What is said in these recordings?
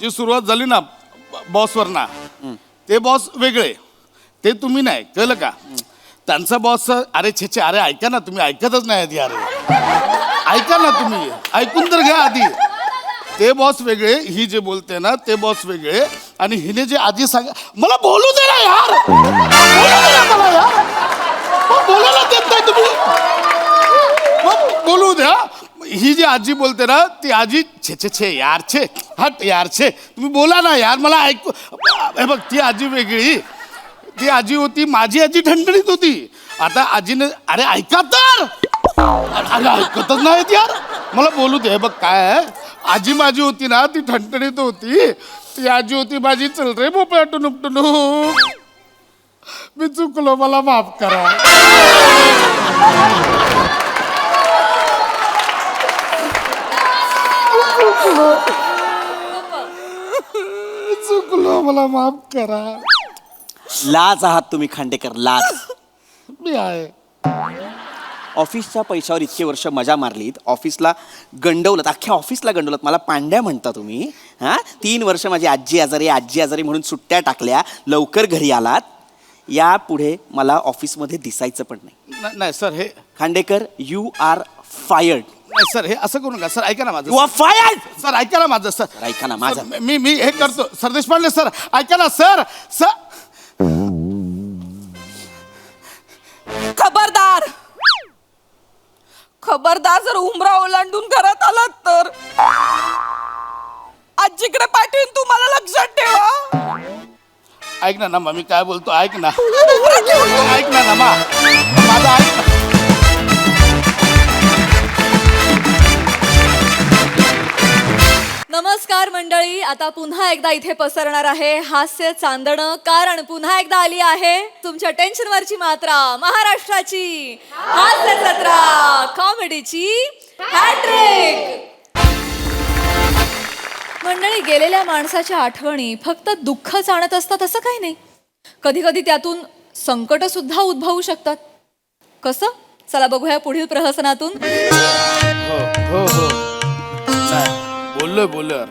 जी सुरुवात झाली ना बॉसवर ना ते बॉस वेगळे ते तुम्ही नाही कळलं का त्यांचा बॉस अरे छे अरे ऐका ना तुम्ही ऐकतच नाही आधी अरे ऐका ना तुम्ही ऐकून तर घ्या आधी ते बॉस वेगळे ही जे बोलते ना ते बॉस वेगळे आणि हिने जे आधी सांग मला बोलू दे ना यार बोलू दे ना मला यार बोलायला देत नाही तुम्ही बोलू द्या ही जी आजी बोलते ना ती आजी छे यार छे हट यार छे तुम्ही बोला ना यार मला ऐकू हे बघ ती आजी वेगळी ती आजी होती माझी आजी ठणठणीत होती आता आजीने अरे ऐका तर अरे ऐकतच नाहीत यार मला बोलू दे हे बघ काय आहे आजी माझी होती ना ती ठणठणीत होती ती आजी होती माझी चल रे भोपळा टुनुक टुनुक मी चुकलो मला माफ करा चुकलो मला माफ करा लाज आहात तुम्ही खांडेकर लाज मी आहे ऑफिसच्या पैशावर इतके वर्ष मजा मारलीत ऑफिसला गंडवलत अख्ख्या ऑफिसला गंडवलत मला पांड्या म्हणता तुम्ही हां 3 वर्ष माझी आजी आजारी म्हणून सुट्ट्या टाकल्या लवकर घरी आलात यापुढे मला ऑफिसमध्ये दिसायचं पण नाही नाही सर हे खांडेकर यू आर फायर्ड नाही सर हे असं करू नका सर ऐका ना माझं यू आर फायर्ड सर ऐका ना माझं सर ऐका ना माझं सर, मी हे करतो सर देशपांडे सर ऐका ना सर सर खबरदार जर उमरा ओलांडून घरात आलात तर आजीकडे पाठवून तुम्हाला लक्षात ठेवा ऐक ना नमा मी काय बोलतो ऐक ना ऐक ना नमा माझं ऐक ना नमस्कार मंडळी आता पुन्हा एकदा इथे पसरणार आहे हास्य चांदणं कारण पुन्हा एकदा आली आहे तुमच्या टेन्शनवरची मात्रा महाराष्ट्राची हास्य जत्रा कॉमेडीची हॅट्रिक मंडळी गेलेल्या माणसाच्या आठवणी फक्त दुःखच आणत असतात असं काही नाही कधी कधी त्यातून संकट सुद्धा उद्भवू शकतात कसं चला बघूया पुढील प्रहसनातून हो बोललोय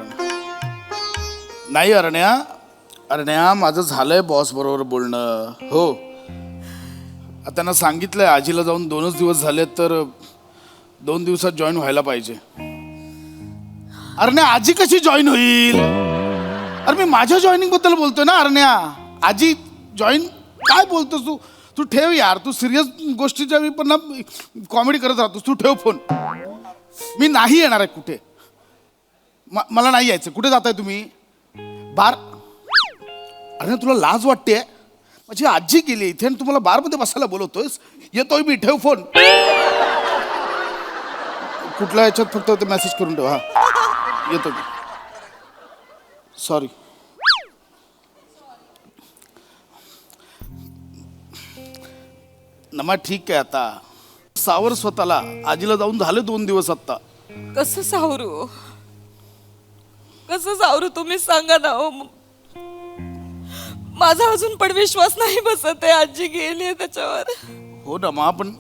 नाही अरण्या माझं झालंय बॉस बरोबर बोलणं हो आता त्यांना सांगितलंय आजीला जाऊन 2च दिवस झाले तर 2 दिवसात जॉईन व्हायला पाहिजे अरण्या आजी कशी जॉईन होईल अरे मी माझ्या जॉईनिंग बद्दल बोलतोय ना अरण्या आजी जॉईन काय बोलतोस तू ठेव यार तू सिरियस गोष्टीच्या पण ना कॉमेडी करत राहतोस तू ठेव फोन मी नाही येणार आहे कुठे मला नाही यायचं कुठे जाताय तुम्ही बार अरे तुला लाज वाटते माझी आजी गेली इथे आणि तुम्हाला बारमध्ये बसायला बोलवतोयस येतोय मी ठेव फोन कुठल्या याच्यात फक्त ते मेसेज करून ठेव हा येतो मी सॉरी नमा ठीक आहे आता सावर स्वतःला आजीला जाऊन झाले 2 दिवस आता कसं सावरू तुम्ही सांगा ना हो माझा अजून पण विश्वास नाही बसत आहे आजी गेली त्याच्यावर हो ना मा पण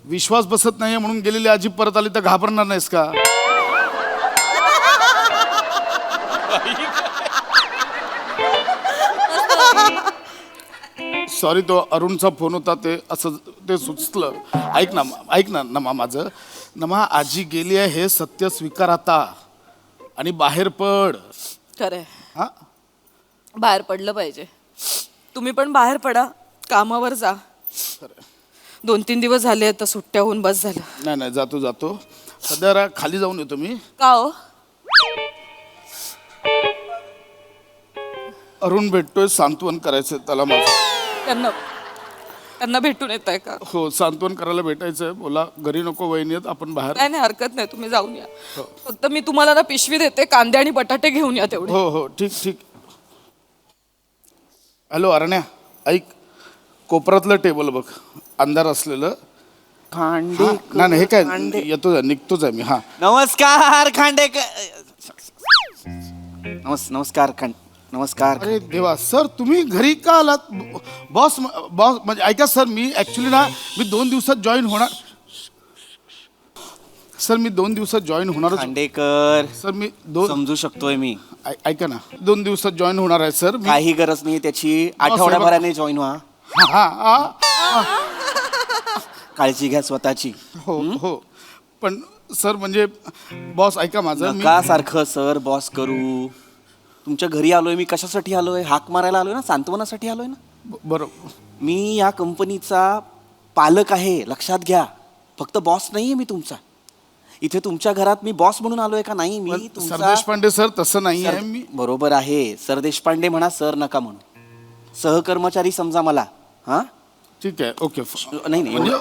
विश्वास बसत नाहीये म्हणून गेलेली आजी परत आली तर घाबरणार नाहीस का सॉरी तो अरुणचा फोन होता ते असं ते सुचलं ऐक ना नमा माझं नमा आजी गेली आहे हे सत्य स्वीकार आता आणि बाहेर पड खरंय हा बाहेर पडलं पाहिजे तुम्ही पण बाहेर पडा कामावर जा 2-3 दिवस झाले आता सुट्ट्या होऊन बस झालं नाही जातो सध्या खाली जाऊन येतो मी का हो अरुण भेटतोय सांत्वन करायचं त्याला माझं त्यांना भेटून येत आहे का हो सांत्वन करायला भेटायचंय बोला घरी नको वहिनी आहेत आपण बाहेर नाही हरकत नाही तुम्ही जाऊन या फक्त मी तुम्हाला ना पिशवी देते कांदे आणि बटाटे घेऊन या तेवढे हो ठीक हॅलो अरण्या ऐक कोपऱ्यातलं टेबल बघ अंधार असलेलं नाही हे काय निघतोच आहे मी हा नमस्कार खांडेकर नमस्कार नमस्कार अरे देवा सर तुम्ही घरी का आलात बॉस म्हणजे ऐका सर मी ऍक्च्युली ना मी 2 दिवसात जॉईन होणार सर मी 2 दिवसात जॉईन होणारच. खांडेकर, सर मी दोन समजू शकतोय मी. ऐका ना, 2 दिवसात जॉईन होणार आहे सर मी. काही गरज नाही त्याची. आठवड्याभराने जॉईन व्हा. हा हा काळजी घ्या स्वतःची. हो हो. पण सर म्हणजे बॉस ऐका माझं. नका सारखं सर बॉस करू. तुमच्या घरी आलोय मी. कशासाठी आलोय? हाक मारायला आलोय ना, सांत्वनासाठी आलोय ना. बरोबर. मी या कंपनीचा पालक आहे, लक्षात घ्या. फक्त बॉस नाहीये मी तुमचा. इथे तुमच्या घरात मी बॉस म्हणून आलोय का? नाही, मी तुमचा. सरदेशपांडे सर तसं नाही आहे मी. बरोबर आहे. सर देशपांडे म्हणा, सर नका म्हणू. सहकर्मचारी समजा मला. हा ठीक आहे. ओके. नाही नाही म्हणजे-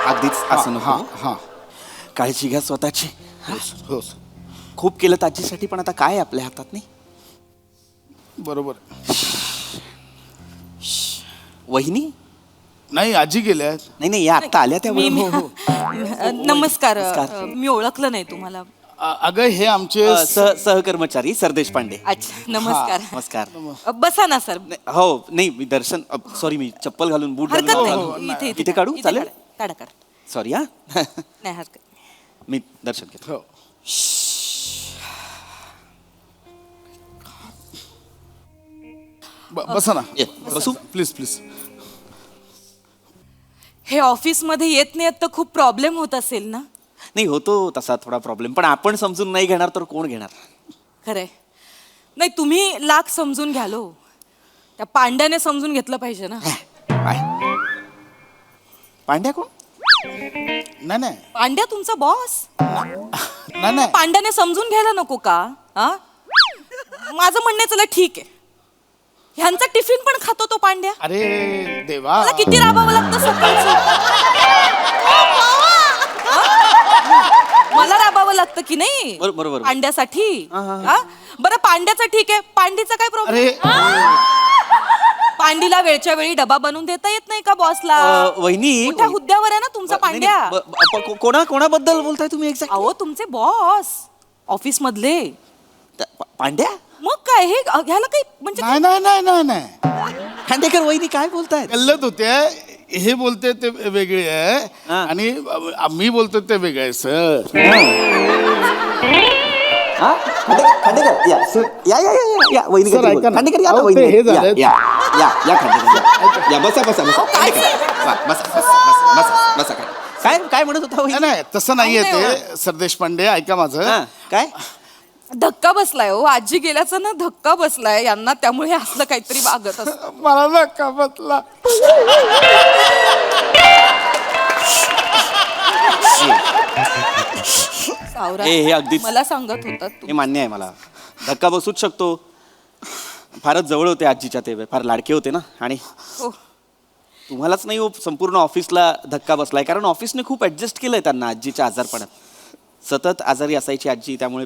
अगदीच असं नको. हा हा. काळजी घ्या स्वतःची. हो खूप केलं ताजीसाठी, पण आता काय आहे आपल्या हातात? नाही बरोबर. वहिनी? नाही आजी गेल्या. नाही नाही, या आत्ता आल्या त्या. मी हो, हो. नमस्कार. नमस्कार. मी ओळखलं नाही तुम्हाला. अगं हे आमचे सहकर्मचारी सर देशपांडे. अच्छा, नमस्कार. नमस्कार. बसा ना सर. हो नाही, मी दर्शन सॉरी, मी चप्पल घालून बूट हरकत घालून नाही. इथे काढू? चालेल? काढा काढा. सॉरी हा. नाही हरकत. मी दर्शन घेतो. हो. बसा ना. ये, बसू. Please please. हे ऑफिस मध्ये येत नाही तर खूप प्रॉब्लेम होत असेल ना. नाही होतो तसा थोडा प्रॉब्लेम, पण आपण समजून नाही घेणार तर कोण घेणार? खरंय. नाही तुम्ही लाख समजून घ्यालो, त्या पांड्याने समजून घेतलं पाहिजे ना. काय? पांड्या कोण? नाही नाही पांड्या तुमचा बॉस. नाही नाही. पांड्याने समजून घ्यायला नको का? हा, माझं म्हणणं चला ठीक आहे. ह्यांचा टिफिन पण खातो तो पांड्या. अरे देवा. मला किती राबावं लागतं सकाळचं. मला राबावं लागतं की नाही बरोबर. पांड्यासाठी. हा, हा, हा? बरं पांड्याचं ठीक आहे. पांडीचा काय प्रॉब्लेम? अरे पांडीला वेळच्या वेळी डबा बनवून देता येत नाही का बॉसला? वहिनी. मोठ्या हुद्द्यावर आहे ना तुमचा नाही, पांड्या. नाही, कोणाबद्दल बोलताय तुम्ही एक्झॅक्ट? अहो तुमचे बॉस ऑफिस मधले. पांड्या? मग काय हे घ्यायला काही म्हणजे नाही नाही नाही नाही नाही. खांडेकर वहिनी काय बोलतायत? गल्लत होते. हे बोलते ते वेगळे आहे हा. आणि मी बोलतो ते वेगळे आहे सर. हा? खांडेकर या सर, या या या या वहिनी सर, काहीतरी ऐका बोल. ना. खांडेकर या ना अहो, वहिनी. ते हे या झालंय. या या या खांडेकर या बसा बसा बसा. काय खांडेकर, वा, बसा. काय काय म्हणत होता नाही वहिनी? नाही तसं नाहीये नाही ते सरदेशपांडे. ऐका माझं. हा, काय? धक्का बसलाय हो. आजी गेल्याचा ना धक्का बसलाय यांना, त्यामुळे हे असलं काहीतरी वागत असत. मला धक्का बसला. हे अगदीच. मला सांगत होता हे मान्य आहे मला. धक्का बसूच शकतो. फारच जवळ होते आजीच्या, ते फार लाडके होते ना. आणि हो. तुम्हालाच नाही हो, संपूर्ण ऑफिसला धक्का बसलाय. कारण ऑफिसने खूप ऍडजस्ट केलंय त्यांना आजीच्या आजारपणात. सतत आजारी असायची आजी, त्यामुळे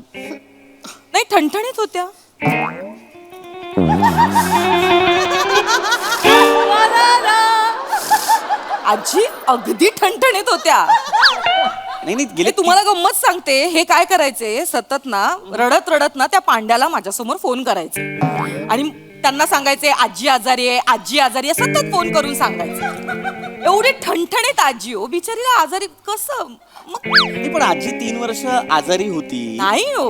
नाही ठणठणीत होत्या. आजी अगदी ठणठणीत होत्या. नाही हे गेले तुम्हाला गंमत सांगते. हे काय करायचे, सतत ना रडत रडत ना त्या पांड्याला माझ्यासमोर फोन करायचे आणि त्यांना सांगायचे आजी आजारी आहे, आजी आजारी आहे. सतत फोन करून सांगायचे. एवढी ठणठणीत आजी हो, बिचारीला आजारी कसं मग? नाही, पण आजी 3 वर्ष आजारी होती. नाही हो,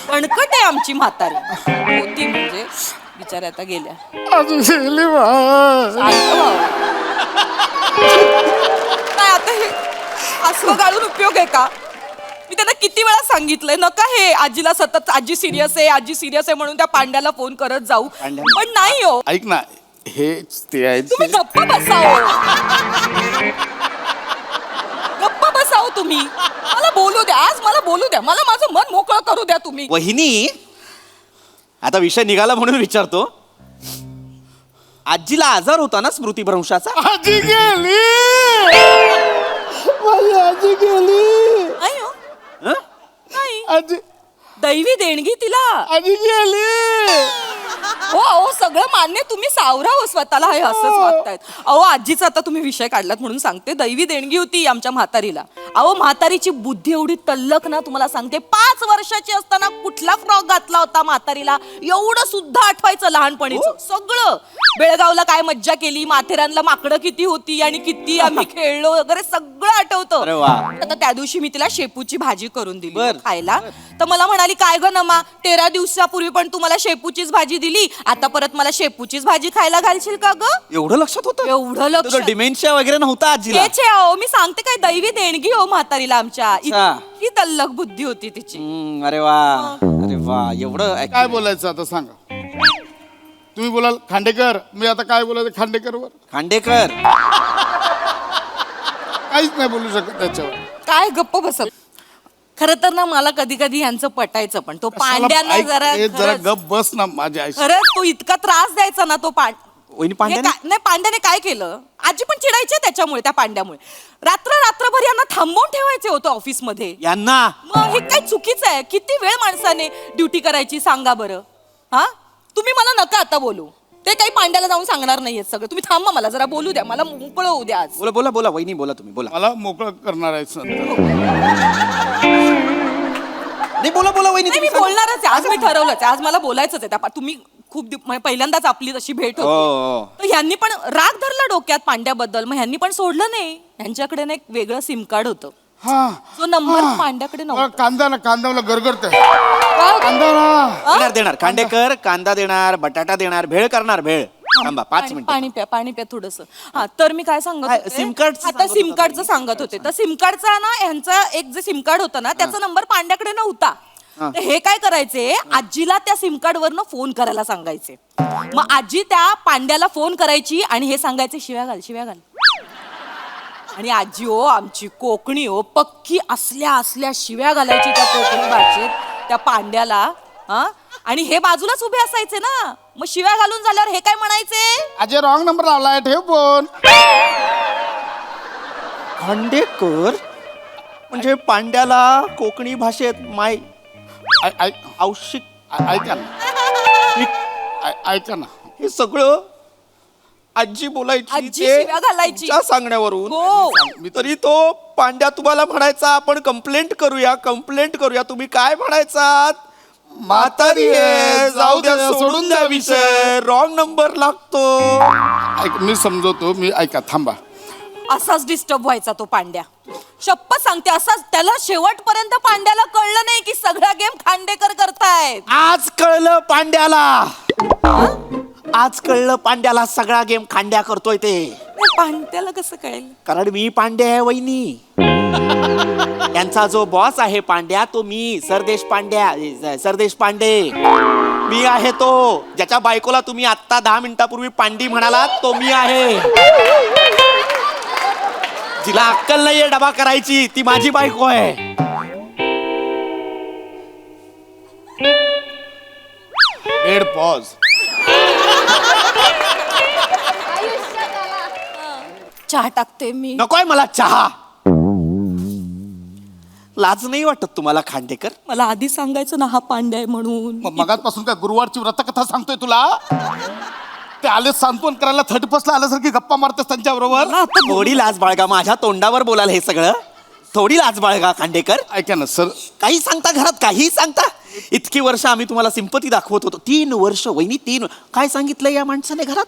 कणकट आहे आमची म्हातारी. होती म्हणजे बिचाऱ्या आता गेल्या. अजून गेली बा. शांत व्हा. नाही आता हे हसवं गाळून उपयोग आहे का? मी त्यांना किती वेळा सांगितलंय नका हे आजीला सतत आजी सिरियस आहे, आजी सिरियस आहे म्हणून त्या पांड्याला फोन करत जाऊ. पण नाही हो. ऐक ना, हे ते आहेत तुम्ही गप्प बसाओ. गप्प बसाओ तुम्ही. मला बोलू द्या. आज मला बोलू द्या. मला माझं मन मोकळं करू द्या तुम्ही. वहिनी, आता विषय निघाला म्हणून विचारतो. आजीला आजार होता ना स्मृतिभ्रंशाचा? आजी गेली. माझी आजी गेली. नाही हो. हं? नाही. आजी दैवी देणगी तिला. आजी गेली. हो अहो सगळं मान्य, तुम्ही सावरा हो स्वतःला, हे असंच वागतायत. अहो आजीचा आता तुम्ही विषय काढलात म्हणून सांगते, दैवी देणगी होती आमच्या म्हातारीला. अहो म्हातारीची बुद्धी एवढी तल्लक ना, तुम्हाला सांगते 5 वर्षाची असताना कुठला फ्रॉक घातला होता म्हातारीला एवढं सुद्धा आठवायचं लहानपणीचं सगळं. बेळगावला काय मज्जा केली, माथेरानला माकडं किती होती आणि किती आम्ही खेळलो वगैरे सगळं आठवतं. अरे वा. आता त्या दिवशी मी तिला शेपूची भाजी करून दिली बर. खायला. तर मला म्हणाली, काय ग नमा, 13 दिवसापूर्वी पण तू मला शेपूचीच भाजी दिली, आता परत मला शेपूचीच भाजी खायला घालशील का ग? एवढं लक्षात होतं? एवढं लक्षात. डिमेन्शिया वगैरे नव्हता आजीला? तेच आहे अहो, मी सांगते काय दैवी देणगी हो म्हातारीला आमच्या. अच्छा. इतकी तल्लक बुद्धी होती तिची. अरे वा, अरे वा, एवढं काय बोलायचं आता सांगा. तुम्ही बोलाल खांडेकर, मी आता काय बोलायचं खांडेकरवर? खांडेकर. काहीच नाही बोलू शकत त्याच्यावर. काय गप्प बसत. खरं तर ना मला कधी कधी यांचं पटायचं, पण तो पांड्यांना ऐक, जरा ए, जरा खरंच- गप बस ना माझ्या आईशी. खरंच तो इतका त्रास द्यायचा ना तो वहिनी हे पांड्याने? नाही पांड्याने काय केलं, आजी पण चिडायची त्याच्यामुळे, त्या पांड्यामुळे. रात्रभर यांना थांबवून ठेवायचे होते ऑफिसमध्ये. यांना मग हे काय चुकीचं आहे? किती वेळ माणसाने ड्युटी करायची सांगा बरं. हा तुम्ही मला नका आता बोलू, ते काही पांड्याला जाऊन सांगणार नाहीये सगळं. तुम्ही थांबा, मला जरा बोलू द्या, मला मोकळं होऊ द्या आज. बोला बोला बोला वहिनी बोला, तुम्ही बोला. मला मोकळं करणार आहेस नंतर. नाही बोला बोला वहिनी, नाही मी तुम्ही सांगा. बोलणारच आहे, आज मी ठरवलंच आहे, आज मला बोलायचंच आहे. तुम्ही खूप म्हणजे पहिल्यांदाच आपली तशी भेट हो, हो. होती. तर ह्यांनी पण राग धरला डोक्यात पांड्याबद्दल, मग ह्यांनी पण सोडलं नाही. ह्यांच्याकडे ना एक वेगळं सिम कार्ड होतं, हा जो नंबर पांड्याकडे मला नव्हता. कांदा ना, कांदा मला गरगरत काय होतं? कांदा ना. देणार देणार खांडेकर, कांदा देणार, बटाटा देणार, भेळ करणार, भेळ. थांबा 5 मिनिट. पाणी प्या थोडस. हा तर मी काय सांगत काय, होते? सिम कार्डचं आता सांगत सिम होता कार्डचं सांगत होते. तर सिम कार्डचा ना ह्यांचा एक जे सिम कार्ड होता ना, त्याचा नंबर पांड्याकडे नव्हता. तर हे काय करायचे, आजीला त्या सिम कार्ड वरनं फोन करायला सांगायचे. मग आजी त्या पांड्याला फोन करायची आणि हे सांगायचे, शिव्या घाल शिव्या घाल. आणि आजी हो आमची कोकणी हो पक्की असल्या शिव्या घालायची त्या कोकणी भाषेत त्या पांड्याला. हा आणि हे बाजूलाच उभे असायचे ना, मग शिव्या घालून झाल्यावर हे काय म्हणायचे, अजय रॉंग नंबर लावलाय, ठेव फोन. खांडेकर म्हणजे पांड्याला कोकणी भाषेत माय औषिक ऐका ना, ऐका ना. हे सगळं आजी बोलायची, आजी ते शिव्या घालायची. तुमच्या सांगण्यावरून. हो तरी तो पांड्या तुम्हाला म्हणायचा, आपण कंप्लेंट करूया, तुम्ही काय म्हणायचात? म्हातारी आहे, जाऊ द्या, सोडून द्या विषय, रॉंग नंबर लागतो. ऐक, मी समजवतो, मी ऐका थांबा. असाच डिस्टर्ब व्हायचा तो पांड्या, शप्पथ सांगते असाच. त्याला शेवटपर्यंत पांड्याला कळलं नाही की सगळा गेम खांडेकर करतायत. आज कळलं पांड्याला, आज कळलं पांड्याला सगळा गेम खांड्या करतोय ते. पांड्याला कसं कळेल? कारण मी पांड्या आहे वहिनी. यांचा जो बॉस आहे पांड्या, तो मी सरदेश पांडे मी आहे. तो ज्याच्या बायकोला तुम्ही आत्ता 10 मिनिटापूर्वी पांडी म्हणालात, तो मी आहे. जिला अक्कल नाहीये डबा करायची, ती माझी बायको आहे. Head pause. चहा टाकते मी. नकोय मला चहा. लाज नाही वाटत तुम्हाला खांडेकर? मला आधी सांगायचं ना हा पांड्या आहे म्हणून. मगाचपासून काय गुरुवारची व्रतकथा सांगतोय तुला? ते आले सांत्वन करायला 31ला आल्यासारखी गप्पा मारतेस त्यांच्याबरोबर. थोडी लाज बाळगा, माझ्या तोंडावर बोलाल हे सगळं. थोडी लाज बाळगा खांडेकर. ऐका ना सर, काही सांगता घरात, काही सांगता. इतकी वर्ष आम्ही तुम्हाला सिंपती दाखवत होतो. 3 वर्ष वहिनी, 3 काय सांगितलं या माणसाने घरात?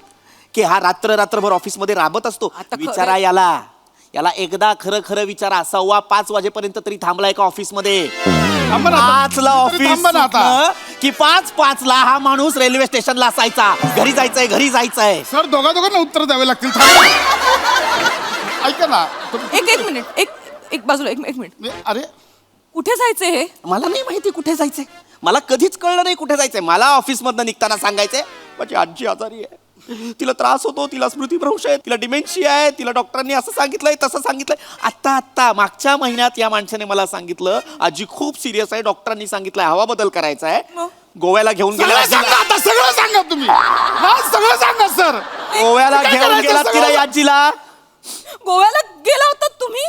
की हा रात्रभर ऑफिसमध्ये राबत असतो. आता विचारा याला एकदा खरं विचारा, 4:15 वाजेपर्यंत तरी थांबलाय का ऑफिसमध्ये? थांबा ना आता. 5ला ऑफिस थांबा ना आता. सुटलं की 5:05ला हा माणूस रेल्वे स्टेशनला असायचा. घरी जायचंय. सर दोघांना उत्तर द्यावे लागतील. थांबा. ऐका ना एक मिनिट, एक बाजूला एक मिनिट. अरे कुठे जायचंय हे? मला नाही माहिती कुठे जायचंय. मला कधीच कळलं नाही कुठे जायचंय. मला ऑफिसमधनं निघताना सांगायचंय, माझी आजी आजारी आहे, तिला त्रास होतो, तिला स्मृतिभ्रंश आहे, तिला डिमेन्शिया आहे, तिला डॉक्टरांनी असं सांगितलंय तसं सांगितलंय. आत्ता मागच्या महिन्यात या माणसाने मला सांगितलं, आजी खूप सिरियस आहे, डॉक्टरांनी सांगितलंय हवा बदल करायचा आहे, गोव्याला घेऊन गेला. सगळं सांगा आता, सगळं सांगा तुम्ही. हा सगळं सांगा सर. गोव्याला काय घेऊन करायचं गेला सगळं? तिला आजीला. गोव्याला गेला होतात तुम्ही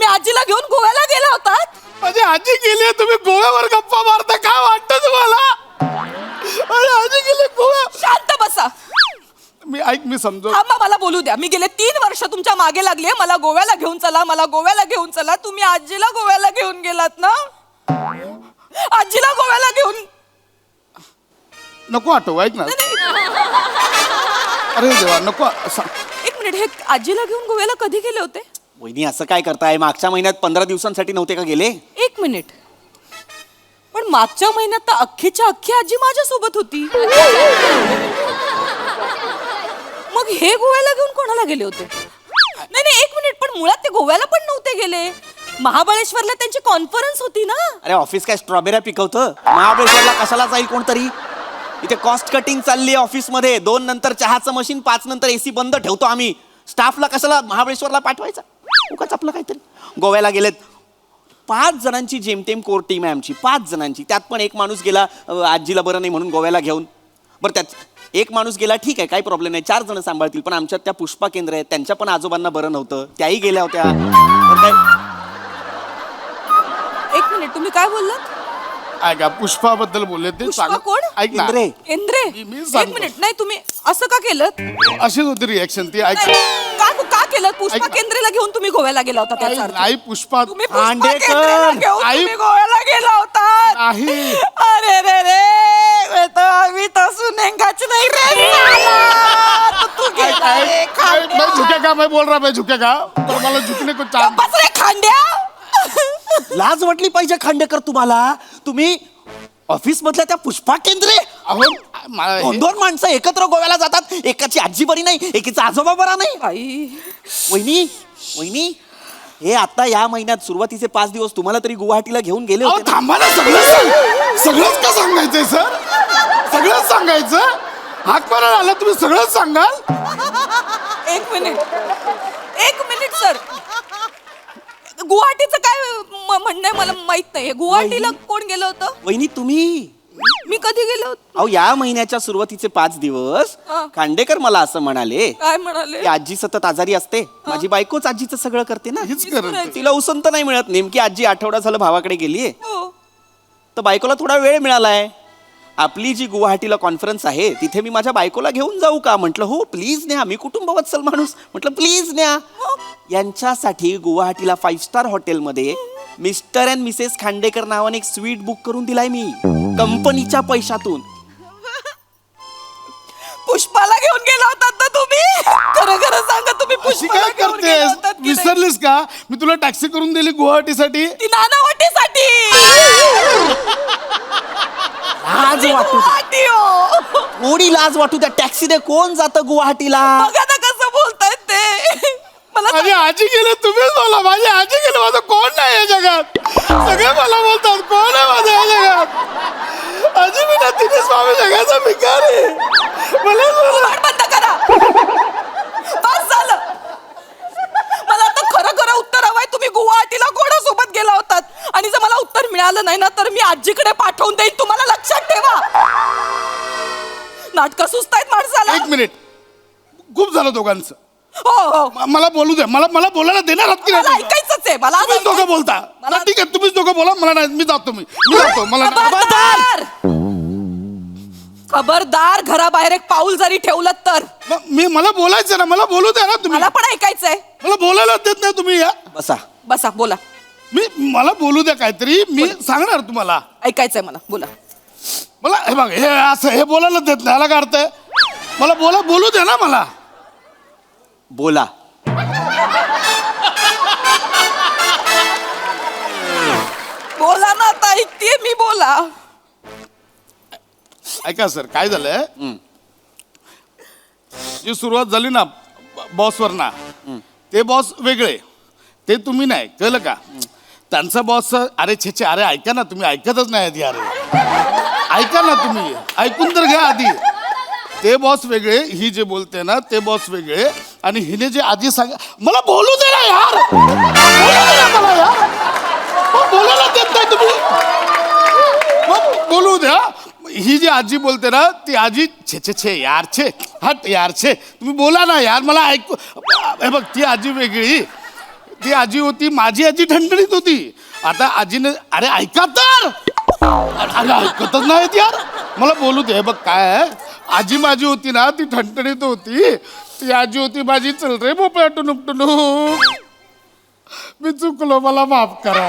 आजीला घेऊन गोव्याला गेला होतात? माझी आजी गेली, तुम्ही गोव्यावर गप्पा मारता, काय वाटतं तुम्हाला? अरे आजी गेली ऐक मी समजू. थांबा, मला बोलू द्या. मी गेले 3 वर्ष तुमच्या मागे लागले, मला गोव्याला घेऊन चला, मला गोव्याला घेऊन चला. तुम्ही आजीला गोव्याला घेऊन गेलात ना, आजीला गोव्याला घेऊन. नको आठव, ऐक ना. अरे देवा, नको. एक मिनिट, हे आजीला घेऊन गोव्याला कधी गेले होते? वहिनी असं काय करताय? मागच्या महिन्यात 15 दिवसांसाठी नव्हते का गेले? एक मिनिट, पण मागच्या महिन्यात तर अख्खीच्या अख्खी आजी माझ्यासोबत होती. मग हे गोव्याला घेऊन कोणाला गेले होते? नाही नाही, एक मिनिट, पण मुळात ते गोव्याला पण नव्हते गेले. महाबळेश्वरला त्यांची कॉन्फरन्स होती ना. अरे ऑफिस काय स्ट्रॉबेऱ्या पिकवतं? महाबळेश्वरला कशाला जाईल कोणतरी? इथे कॉस्ट कटिंग चालली आहे ऑफिसमध्ये. 2 नंतर चहाचं मशीन, 5 नंतर AC बंद ठेवतो आम्ही. स्टाफला कशाला महाबळेश्वरला पाठवायचं? उगाच आपलं काहीतरी. गोव्याला गेलेत 5 जणांची जेमतेम कोर टीम आहे आमची, 5 जणांची. त्यात पण एक माणूस गेला आजीला बरं नाही म्हणून गोव्याला घेऊन. बरं, त्यात एक माणूस गेला, ठीक आहे, काही प्रॉब्लेम नाही, 4 जण सांभाळतील. पण आमच्यात त्या पुष्पा केंद्र आहेत, त्यांच्या पण आजोबांना बरं नव्हतं, त्याही गेल्या होत्या. तर काय, एक मिनिट, तुम्ही काय बोललात? ऐका, पुष्पाबद्दल बोलले ते पुष्पा कोण? ऐक ना. केंद्रे. केंद्रे. मी एक सांगतो. मिनिट, नाही तुम्ही असं का केलं? अशीच होती रिएक्शन ती. ऐक का केलं? पुष्पा ऐक- केंद्रेला घेऊन तुम्ही गोव्याला गेला होता त्याचा अर्थ? नाही, पुष्पा तुम्ही पुष्पा खांडेकर. केंद्रेला घेऊन आई तुम्ही गोव्याला गेला होता. नाही. अरे रे रे, मैं तो अभी तो सुनेंगाच नहीं रे साला. तो तू गेला रे, खांड्या. मैं झुकेगा, मैं बोल रहा मैं झुकेगा, पर मला झुकने को चांस. बस रे खांड्या. लाज वाटली पाहिजे खांडेकर तुम्हाला. तुम्ही ऑफिस मधल्या त्या पुष्पा केंद्रे, अहो मला हे- 2 माणसं एकत्र गोव्याला जातात. एकाची आजी बरी नाही, एकीचा आजोबा बरा नाही. आई, वहिनी, वहिनी, हे आता या महिन्यात सुरुवातीचे 5 दिवस तुम्हाला तरी गुवाहाटीला घेऊन गेले अहो होते ना? थांबा ना, सगळंच का सांगायचंय सर? सगळंच सांगायचं? हाक मारायला आला तुम्ही, सगळंच सांगाल? एक मिनिट सर, गुवाहाटीचं काय म्हणणं आहे मला माहित नाही. गुवाहाटीला कोण गेलं होतं? वहिनी तुम्ही. मी कधी गेले होते? अहो या महिन्याच्या सुरुवातीचे 5 दिवस हा. खांडेकर मला असं म्हणाले काय म्हणाले? की आजी सतत आजारी असते, माझी बायकोच आजीचं सगळं करते ना, हेच करत. तिला उसंत नाही मिळत. नेमकी आजी आठवडा झालं भावाकडे गेलीये, हो. तर बायकोला थोडा वेळ मिळालाय. आपली जी गुवाहाटीला कॉन्फरन्स आहे तिथे मी माझ्या बायकोला घेऊन जाऊ का? म्हटलं हो प्लीज न्या, मी कुटुंबवत्सल माणूस, म्हटलं प्लीज न्या. यांच्यासाठी गुवाहाटीला 5 स्टार हॉटेलमध्ये मिस्टर अँड मिसेस खांडेकर नावाने एक स्वीट बुक करून दिलाय मी, कंपनीच्या पैशातून. पुष्पाला घेऊन गेला होतात ना तुम्ही? खरं खरं सांगा, तुम्ही अशी पुष्पाला काय घेऊन गेला करतेस? होतात की नाही? विसरलीस का? मी तुला टॅक्सी करून दिली गुवाहाटीसाठी. ती नानावटीसाठी. लाज ती वाटू द्या, गुवाहाटी हो. थोडी लाज वाटू द्या. टॅक्सीने कोण जातं गुवाहाटीला? बघा ना कसं बोलतायत ते. मला माझी आजी गेले, तुम्हीच बोला. माझी आजी गेले, माझं कोण नाही या जगात. सगळे मला बोलतात कोण आहे माझं या जगात. आजी मी ना, तिने स्वामी जगाचा भिकार आहे. मला बोला. वाट बंद करा. बस झालं. मला आता खरं खरं उत्तर हवंय. तुम्ही गुवाहाटीला कोणासोबत गेला होतात? आणि जर मला उत्तर मिळालं नाही ना, तर मी आजीकडे पाठवून देईन. तुम्हाला लक्षात ठेवा. नाटकं सुचतायत माणसाला. 1 मिनिट, खूप झालं दोघांचं. हो हो, मला बोलू द्या. मला बोलायला देणार आहात की मला नाही? ऐकायचंच आहे. मला तुम्हीच दोघं बोलता. मला- ठीक आहे, तुम्हीच दोघं बोला. मला नाही, मी जातो. मी जातो. मला नाही. खबरदार. खबरदार, घराबाहेर एक पाऊल जरी ठेवलं तर. मला बोलायचं ना, मला बोलू द्या ना तुम्ही. मला पण ऐकायचंय. मला बोलायला देत नाही तुम्ही. या बसा. बसा, बोला. मला बोलू द्या काहीतरी. मी सांगणार तुम्हाला. ऐकायचंय मला, बोला. मला हे बघ, हे असं हे बोलायला देत नाही. याला काय अर्थ आहे? मला बोलू द्या ना मला. बोला. बोला ना, आता ऐकतेय मी, बोला. ऐका सर, काय झालंय, जी सुरुवात झाली ना बॉसवर ना, ते बॉस वेगळे, ते तुम्ही नाही, कळलं का? त्यांचा बॉस, अरे छे, अरे ऐका ना, तुम्ही ऐकतच नाही आधी. अरे ऐका ना, तुम्ही ऐकून तर घ्या आधी. ते बॉस वेगळे, ही जे बोलते ना ते बॉस वेगळे, आणि हिने जे आधी सांग, मला बोलू दे ना यार. बोलू दे ना मला यार. मग बोलायला देत नाही तुम्ही. मग बोलू द्या. ही जी आजी बोलते ना, ती आजी छे यार छे, हट यार छे, तुम्ही बोला ना यार, मला ऐकू. हे बघ, ती आजी वेगळी, ती आजी होती, माझी आजी ठणठणीत होती. आता आजीने, अरे ऐका तर. अरे ऐकतच नाहीत यार, मला बोलू दे. बघ काय आहे, आजी माझी होती ना ती ठणठणीत होती. ती आजी होती माझी, चल रे भोपळा टुनुक टुनुक. मी चुकलो, मला माफ करा.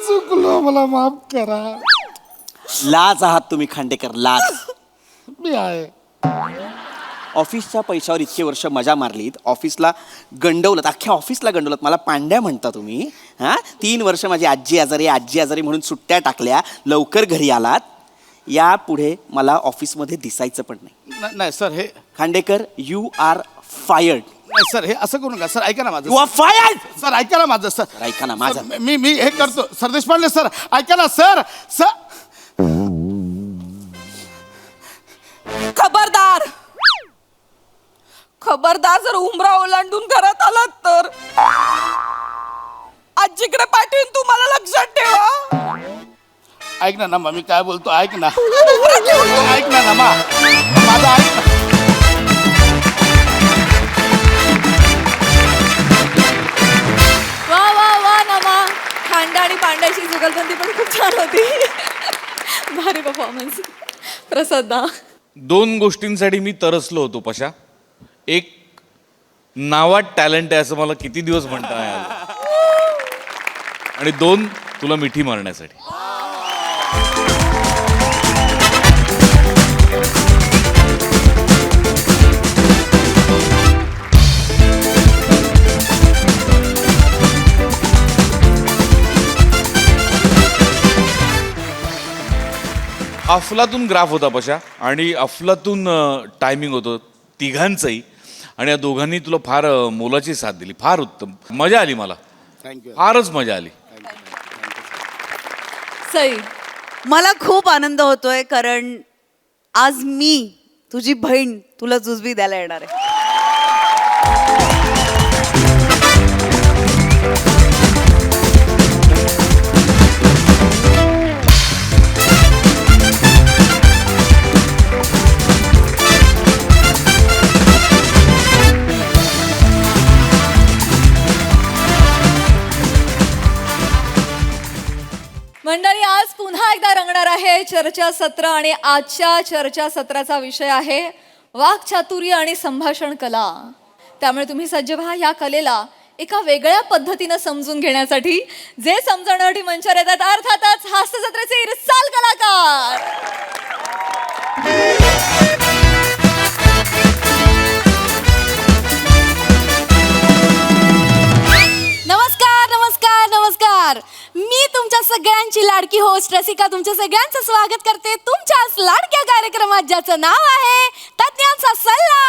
चुकलो, मला माफ करा. लाज आहात तुम्ही खांडेकर, लाज. मी आहे. ऑफिसच्या पैशावर इतके वर्ष मजा मारलीत, ऑफिसला गंडवलं, अख्ख्या ऑफिसला गंडवलं. मला पांड्या म्हणता तुम्ही. हां, 3 वर्ष माझी आजी आजारी म्हणून सुट्ट्या टाकल्या, लवकर घरी आलात. यापुढे मला ऑफिसमध्ये दिसायचं पण नाही. नाही सर, हे खांडेकर, यू आर फायर्ड. नाही सर, हे असं करू नका सर. ऐका ना माझं. You R fired. सर ऐका ना माझं सर. ऐका ना माझं. मी हे करतो सर. देशपांडे सर ऐका ना सर. सर खबरदार, खबरदार, जर उमरा ओलांडून घरात आलात तर आजीकडे पाठवून तुम्हाला लक्षात ठेवा. ऐक ना नमा, मी काय बोलतो ऐक ना. ऐक ना नमा, माझं ऐक ना. वा वा वा नमा, खांडा आणि पांड्याची जुगलबंदी पण खूप छान होती. भारी परफॉर्मन्स. प्रसादा, 2 गोष्टींसाठी मी तरसलो होतो पशा. एक, नावात टॅलेंट आहे असं मला किती दिवस म्हणता नाही आलं. आणि 2, तुला मिठी मारण्यासाठी. अफलातून ग्राफ होता पशा, आणि अफलातून टायमिंग होतं तिघांचंही. आणि या दोघांनी तुला फार मोलाची साथ दिली. फार उत्तम, मजा आली मला. थँक्यू. फारच मजा आली. सई. मला खूप आनंद होतोय, कारण आज मी तुझी बहीण तुला जुजबी द्यायला येणार आहे. मंडळी, आज पुन्हा एकदा रंगणार आहे चर्चासत्र. आणि आजच्या चर्चासत्राचा विषय आहे वाक्चातुर्य आणि संभाषण कला. त्यामुळे तुम्ही सज्ज व्हा या कलेला एका वेगळ्या पद्धतीनं समजून घेण्यासाठी. जे समजवण्यासाठी मंचावर येतात अर्थातच हास्यजत्रेचे इरसाल कलाकार. नमस्कार नमस्कार नमस्कार. मी तुमच्या सगळ्यांची लाडकी होस्ट रसिका तुमच्या सगळ्यांचं स्वागत करते तुमच्याच लाडक्या कार्यक्रमात, ज्याचं नाव आहे तज्ञांचा सल्ला.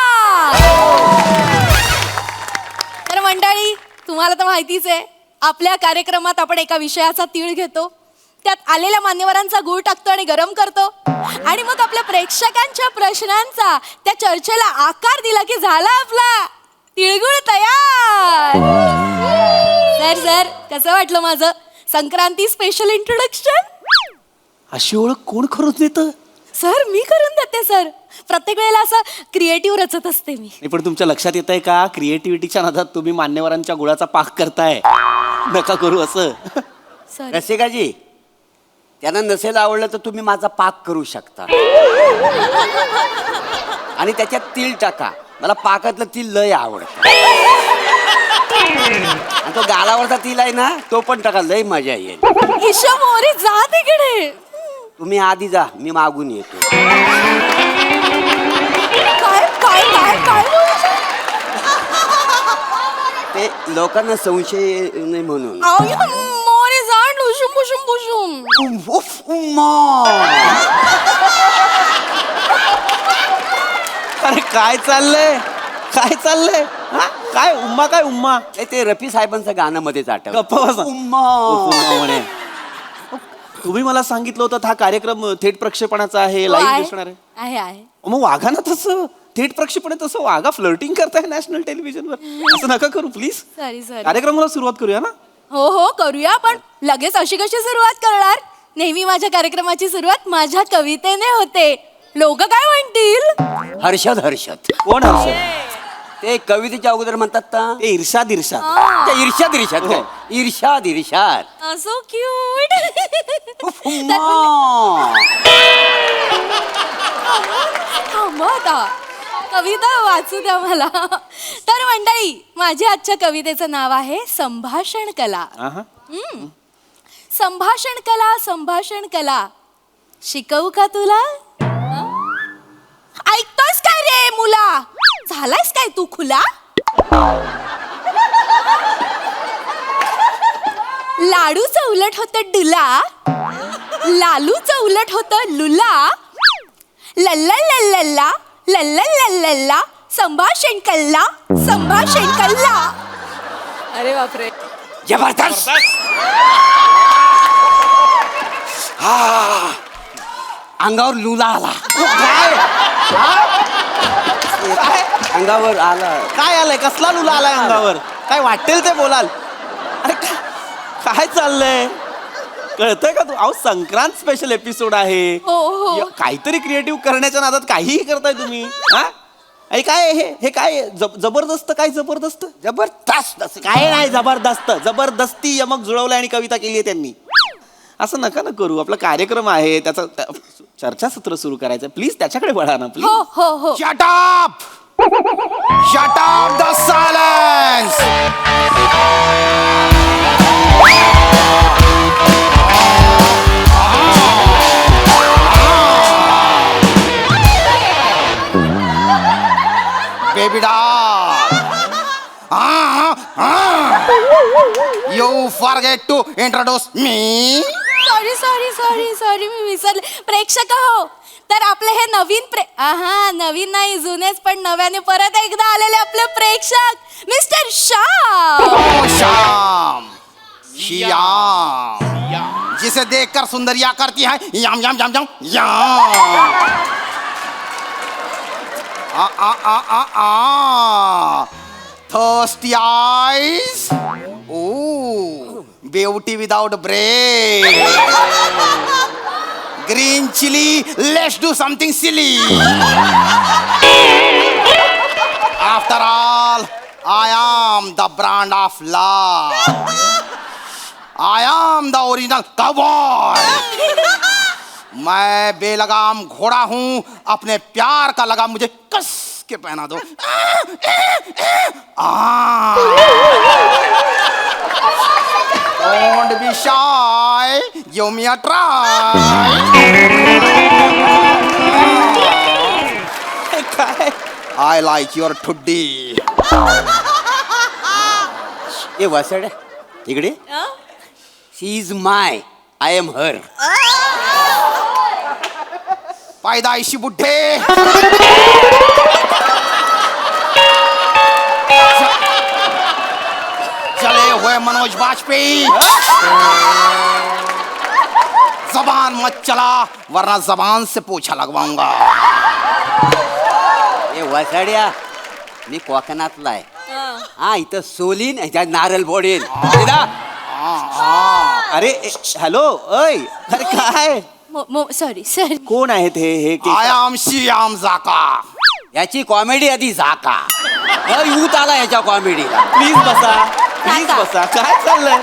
तर मंडळी, तुम्हाला तर माहितीच आहे, आपल्या कार्यक्रमात आपण एका विषयाचा तीळ घेतो, त्यात आलेल्या मान्यवरांचा गूळ टाकतो आणि गरम करतो, आणि मग आपल्या प्रेक्षकांच्या प्रश्नांचा त्या चर्चेला आकार दिला की झाला आपला तिळगुळ तयार. सर कसं वाटलं माझं संक्रांती स्पेशल इंट्रोडक्शन? अशी ओळख कोण करून देतं? सर मी करून देते सर. प्रत्येक वेळेला असं क्रिएटिव्ह रचत असते मी. नाही, पण तुमच्या लक्षात येत आहे का, क्रिएटिव्हिटीच्या नादात तुम्ही मान्यवरांच्या गुळाचा पाक करताय. नका करू असं. सर रसिकाजी, त्यांना नसेल आवडलं तर तुम्ही माझा पाक करू शकता आणि त्याच्यात तीळ टाका. मला पाकातलं तीळ लय आवडतं. आणि तो गालावरचा तीळ आहे ना, तो पण टाका, लय मजा येईल. ईशा मोरे जा तिकडे. तुम्ही आधी जा, मी मागून येतो. काय काय काय काय बोलायचं? ते लोकांना संशय नाही म्हणून. अहो, या मोरे जा लुशुम बुशुम बुशुम. उफ, उम्मा. अरे काय चाललंय, काय चाललंय? हा? काय उम्मा, काय उम्मा? ते रफी साहेबांचं गाणं मध्येच आठवलं. गप्पा बसा. उम्मा. उम्मा म्हणे. तुम्ही मला सांगितलं होतं हा कार्यक्रम थेट प्रक्षेपणाचा आहे, लाईव्ह दिसणार आहे. आहे आहे. मग वाघा ना तसं थेट प्रक्षेपण आहे, तसं वाघा फ्लर्टिंग करताय नॅशनल टेलिव्हिजनवर. असं नका करू प्लीज. Sorry sorry. कार्यक्रमाला सुरुवात करूया ना. हो हो करूया, पण लगेच अशी कशी सुरुवात करणार? नेहमी माझ्या कार्यक्रमाची सुरुवात माझ्या कवितेने होते. लोक काय म्हणतील? हर्षद हर्षद कोण हर्षद? ते कवितेच्या अगोदर म्हणतात ना, ते इर्षाद इर्षाद. ते इर्षाद इर्षाद काय? इर्षाद इर्षाद सो क्यूट. थांबा आता, कविता वाचू द्या मला. तर मंडळी, माझ्या आजच्या कवितेचं नाव आहे संभाषण कला. आहा. संभाषण कला, संभाषण कला शिकवू का तुला? ऐकतोस काय रे मुला? झालायस काय तू खुला? लाडूचं उलट होतं डुला, लालूचं उलट होतं लुला, लल्ला लल्ला लल्ला लल्ला, संभाषण कल्ला, संभाषण कल्ला. अरे बापरे. जबरदस्त. अंगावर लुला आला. काय अंगावर आला. काय आलंय? कसला लुला आलाय अंगावर? काय वाटेल ते बोलाल. अरे काय चाललंय? कळतंय का तू? अहो संक्रांत स्पेशल एपिसोड आहे. हो. काहीतरी क्रिएटिव्ह करण्याच्या नादात काहीही करताय तुम्ही. हा? आणि काय हे काय जबरदस्त? काय जबरदस्त? जबरदस्त. काय नाही जबरदस्त. जबरदस्ती यमक जुळवलंय आणि कविता केली आहे त्यांनी. असं नका ना करू. आपला कार्यक्रम आहे, त्याचा चर्चासत्र सुरू करायचं. प्लीज त्याच्याकडे वळा ना प्लीज. हो. Shut up! Shut up the silence! Baby doll! You forget to introduce me? Sorry मी विसरले. प्रेक्षक हो, तर आपले हे नवीन नाही, जुनेच पण नव्याने परत एकदा आलेले आपले प्रेक्षक मिस्टर श्याम. Oh, श्याम, श्याम, जिसे देखकर सुंदरिया करती है yam yam yam yam yam. Thirsty eyes. Oh, beauty without brain. Green chili. Let's do something silly. After all, I am the brand of love. I am the original cowboy. मैं बेलगाम घोड़ा हूँ, अपने प्यार का लगाम मुझे कस के पहना दो. Don't be shy, give me a try. काय I like your tuddi. ए वसड इकडे. शी इज माय, आय एम हर. पैदाइशी बुड्ढे. जले हुए मनोज वाजपेयी. जबान मत चला, वरना जबान से पोछा लगवाऊंगा. ए वसड्या, मी कोकणातला आहे. हा, इथं सोलीन, ह्याच्यात नारळ फोडीन. अरे हॅलो अय. अरे काय सॉरी. कोण आहेत हे I am श्याम जाका. याची कॉमेडी आधी झाका. यूथ आला याच्या कॉमेडीला. प्लीज बसा. काय चाललंय?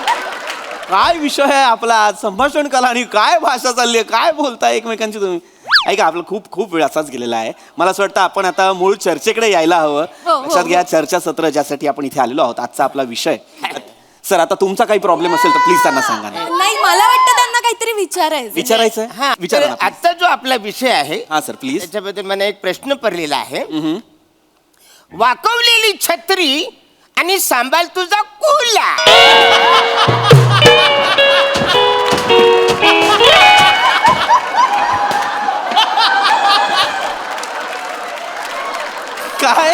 काय विषय आहे आपला आज? संभाषण कला आणि काय भाषा चालली आहे? काय बोलताय एकमेकांची तुम्ही? ऐका, आपला खूप वेळ असाच गेलेला आहे. मला असं वाटतं आपण आता मूळ चर्चेकडे यायला हवं. लक्षात घ्या, चर्चासत्र ज्यासाठी आपण इथे आलेलो आहोत, आजचा आपला विषय. सर, आता तुमचा काही प्रॉब्लेम असेल तर प्लीज त्यांना सांगा ना. नाही, मला वाटतं त्यांना काहीतरी विचारायचं हा, विचारा तर ना, please. आजचा जो आपला विषय आहे हा सर प्लीज. त्याच्याबद्दल मला एक प्रश्न पडलेला आहे. वाकवलेली छत्री आणि सांभाळ तुझा कुला. काय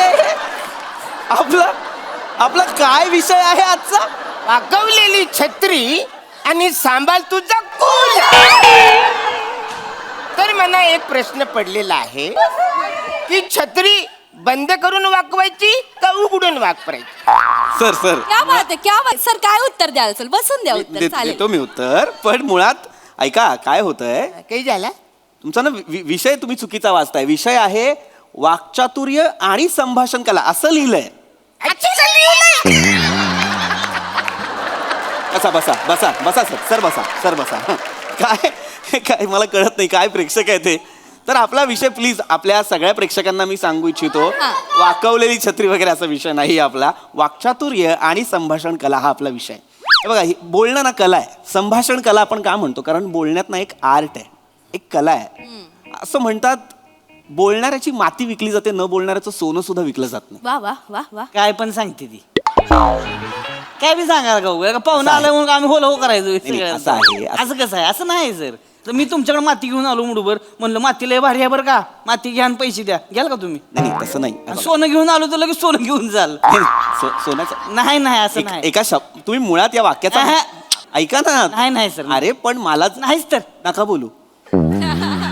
आपला काय विषय आहे आजचा? वाकवलेली छत्री आणि सांभाळ तुझा कुला. तर मला एक प्रश्न पडलेला आहे की छत्री बंद करून वाकवायची का उघडून वापरायची? सर क्या बात आहे. सर, काय उत्तर द्याल? चल बसून द्या उत्तर. चालेल. देतो मी उत्तर. पण मुळात ऐका, काय होतंय, काही झाला? तुमचा ना विषय तुम्ही चुकीचा वाचताय. विषय आहे वाक्चातुर्य आणि संभाषण कला असं लिहिलंय. बसा बसा बसा बसा सर बसा सर बसा. काय काय मला कळत नाही काय प्रेक्षक आहे ते. तर आपला विषय प्लीज आपल्या सगळ्या प्रेक्षकांना मी सांगू इच्छितो, वाकवलेली छत्री वगैरे असा विषय नाही आपला. वाक्चातुर्य आणि संभाषण कला हा आपला विषय. हे बघा, बोलणं ना कला आहे. संभाषण कला आपण का म्हणतो, कारण बोलण्यात ना एक आर्ट आहे, एक कला आहे. असं म्हणतात बोलणाऱ्याची माती विकली जाते, न बोलणाऱ्याचं सोनं सुद्धा विकलं जात नाही. वा वा वा वा. काय पण सांगते ती, काय बी सांगा का पाहुणा आलं म्हणून आम्ही हो करायचो. असं आहे, असं कसं आहे, असं नाही सर. तर मी तुमच्याकडे माती घेऊन आलो मुठभर, म्हणलं माती लय भारी आहे बरं का, माती घ्या आणि पैसे द्या. घ्याल का तुम्ही? नाही तसं नाही. आणि सोनं घेऊन आलो तर लगेच सोनं घेऊन जाल. सोन्याचं नाही नाही असं नाही. एका शब्द तुम्ही मुळात या वाक्याचा ऐका ना. नाही नाही सर. अरे पण मलाच नाहीच तर. नका बोलू,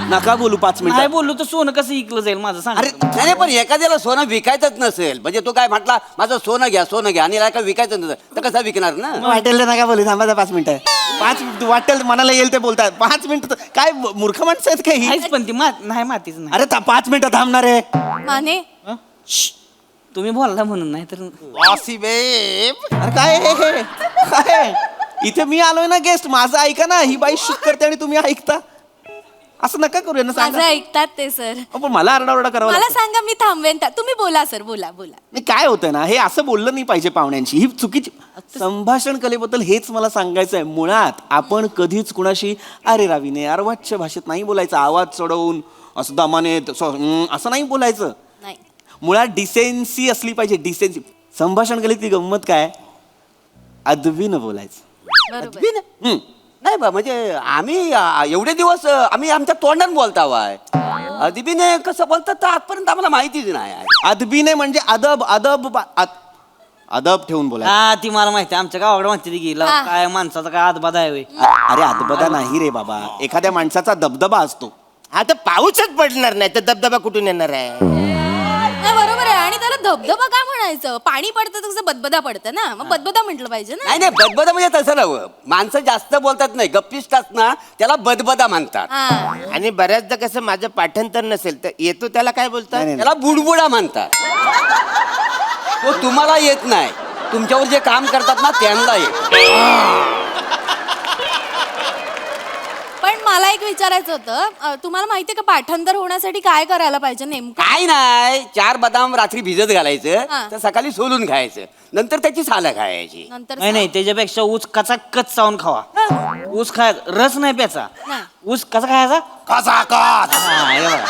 नका बोलू 5 नाही मिनिट. बोललो तर सोनं कसं इकलं जाईल माझं सांग. अरे नाही पण एखाद्याला सोनं विकायचंच नसेल, म्हणजे तो काय म्हटला माझं सोनं घ्या आणि याला काय विकायचं नसेल तर कसा विकणार ना. वाटेल तर नका बोलू, थांबा 5 मिनिटं. 5 वाटेल मनाला येईल ते बोलतात. 5 मिनिटं काय मूर्ख माणसं आहेत काही. नाहीच पण ती नाही मातीच नाही. अरे 5 मिनिटं थांबणार आहे. माने तुम्ही बोलला म्हणून, नाही तर अरे काय हे? काय इथे मी आलोय ना गेस्ट, माझं ऐका ना. ही बाई शूट करते आणि तुम्ही ऐकता, असं नका करूया ना. माझं सांगा. ऐकतात ते सर. पण मला आरडाओरडा करावा मला लागतो. सांगा, मी थांबवेन. तुम्ही बोला सर, बोला बोला. नाही काय होतं ना, हे असं बोललं नाही पाहिजे पाहुण्यांशी, ही चुकीची. संभाषण कलेबद्दल हेच मला सांगायचं आहे. मुळात आपण कधीच कुणाशी अरे रावीने अर्वाच्य भाषेत नाही बोलायचं, आवाज चढवून असं दमाने असं नाही बोलायचं. नाही. मुळात डिसेन्सी असली पाहिजे, डिसेन्सी. संभाषण कलेतली गंमत काय, अदबीनं बोलायचं. बरोबर. नाही बा, म्हणजे आम्ही एवढे दिवस आम्ही आमच्या तोंडाने बोलता वाय, अदबीने कसं बोलतात तर आजपर्यंत आम्हाला माहितीच नाही. अदबीने म्हणजे अदब अदब अदब ठेवून बोलायचं. हा ती मला माहिती आहे. आमच्या गावाकडे म्हणते ती गेला काय माणसाचा काय आदबादा आहे. अरे अदबदा नाही रे बाबा, एखाद्या माणसाचा दबदबा असतो. हा तर पाऊसच पडणार नाही तर दबदबा कुठून येणार आहे. नाही, बरोबर आहे. आणि त्याला धबधबा काय म्हणायचं, पाणी पडतं तर कसं बदबदा पडतं ना, मग बदबदा म्हटलं पाहिजे ना. नाही बदबदा म्हणजे तसं नव्हं, माणसं जास्त बोलतात नाही, गप्पिष्ट ना त्याला बदबदा म्हणतात. हा. आणि बऱ्याचदा कसं माझं पाठांतर नसेल तर येतो त्याला काय बोलतात, नाही, त्याला बुडबुडा म्हणतात. तो तुम्हाला येत नाही, तुमच्यावर जे काम करतात ना त्यांना येत. पण मला एक विचारायचं होतं, तुम्हाला माहितीये का पाठांतर होण्यासाठी काय करायला पाहिजे नेमकं? काय नाही, 4 बदाम रात्री भिजत घालायचं, हा. तर सकाळी सोलून खायचं, नंतर त्याची सालं खायची. नंतर नाही नाही, त्याच्यापेक्षा ऊस कचा कच चावून खावा. ऊस खाय रस नाही प्याचा. नाही. ऊस कसा खायचा? हा, हे बघा.